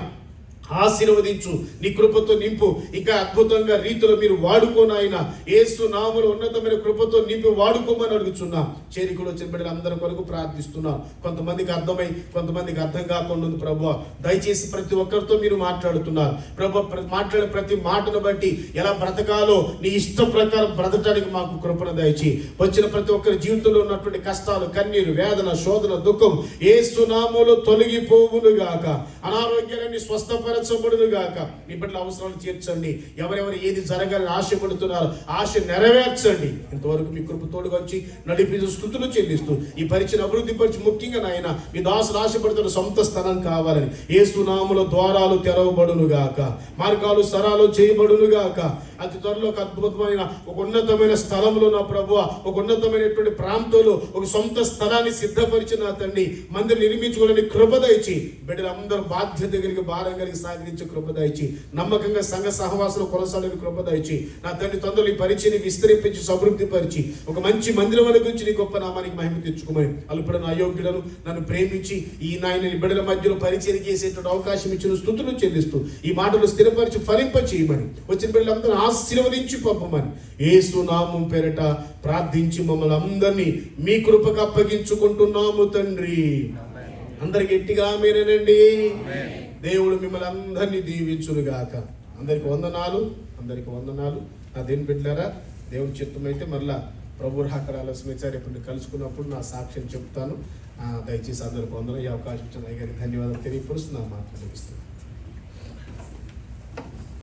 ఆశీర్వదించు, నీ కృపతో నింపు. ఇంకా అద్భుతంగా రీతిలో మీరు వాడుకోనాయన. యేసు నామములో ఉన్నతమైన కృపతో నింపి వాడుకోమని అడుగుచున్నా. చేరికలో వచ్చిన బిడ్డలు అందరి కొరకు ప్రార్థిస్తున్నా. కొంతమందికి అర్థమై కొంతమందికి అర్థం కాకుండా ఉంది ప్రభువా. దయచేసి ప్రతి ఒక్కరితో మీరు మాట్లాడుతున్నారు ప్రభువా. మాట్లాడే ప్రతి మాటను బట్టి ఎలా బ్రతకాలో నీ ఇష్ట ప్రకారం బ్రతకడానికి మాకు కృపను దయచి. వచ్చిన ప్రతి ఒక్కరి జీవితంలో ఉన్నటువంటి కష్టాలు, కన్నీరు, వేదన, శోధన, దుఃఖం యేసు నామములో తొలగిపోవునుగాక. అనారోగ్యాన్ని స్వస్థపరచబడునుగాక. నీ బిడ్డల అవసరాలు తీర్చండి. ఎవరెవరు ఏది జరగాలని ఆశపడుతున్నారో ఆశ నెరవేర్చండి. ఇంతవరకు మీ కృప తోడుగా వచ్చి నడిపించు స్తుతులు చెల్లిస్తూ ఈ పరిచయం అభివృద్ధి పరిచి ముఖ్యంగా నాయన మీ దాసులు ఆశపడుతున్న సొంత స్థలం కావాలని యేసు నామములో ద్వారాలు తెరవబడునుగాక, మార్గాలు సరాలు చేయబడునుగాక. అతి త్వరలో ఒక అద్భుతమైన ఒక ఉన్నతమైన స్థలంలో నా ప్రభువా, ఒక ఉన్నతమైనటువంటి ప్రాంతంలో ఒక సొంత స్థలాన్ని సిద్ధపరిచిన తండ్రి మందిరం నిర్మించుకోవడానికి కృప దయచి. బిడ్డలందరూ బాధ్యత కలిగి భారం కలిగి సాగరించే కృప దయచి. నమ్మకంగా సంఘ సహవాసంలో కొనసాగని కృప దయచి. నా తండ్రి తొందరలు ఈ పరిచయని విస్తరింపించి సమృద్ధి పరిచి ఒక మంచి మందిరం గురించి నీ గొప్ప నామానికి మహిమ తెచ్చుకోమని. అల్పుడను అయోగ్యులను నన్ను ప్రేమించి ఈ నాయన బిడ్డల మధ్యలో పరిచయం చేసేటువంటి అవకాశం ఇచ్చిన స్తుతులు చెల్లిస్తూ ఈ మాటలు స్థిరపరిచి ఫలింప చేయమని, వచ్చిన బిడ్డలందరూ ఆశీర్వదించి పంపమని యేసు నామం పేరట ప్రార్థించి మమ్మల్ని అందరినీ మీ కృపకు అప్పగించుకుంటున్నాము తండ్రి. అందరికి గట్టిగా ఆమేనండి. దేవుడు మిమ్మల్ని అందరినీ దీవించునుగాక. అందరికి వందనాలు, అందరికి వందనాలు. నా దేవుని బిడ్డలారా, దేవుని చిత్తమైతే మరలా ప్రభు రాకడాల స్మిచారు ఎప్పుడు కలుసుకున్నప్పుడు నా సాక్ష్యం చెప్తాను. దయచేసి అందరికి వందనం. ఈ అవకాశం ఇచ్చిన గారికి ధన్యవాదాలు తెలియపరుస్తూ నా మాట్లాడిస్తున్నాను.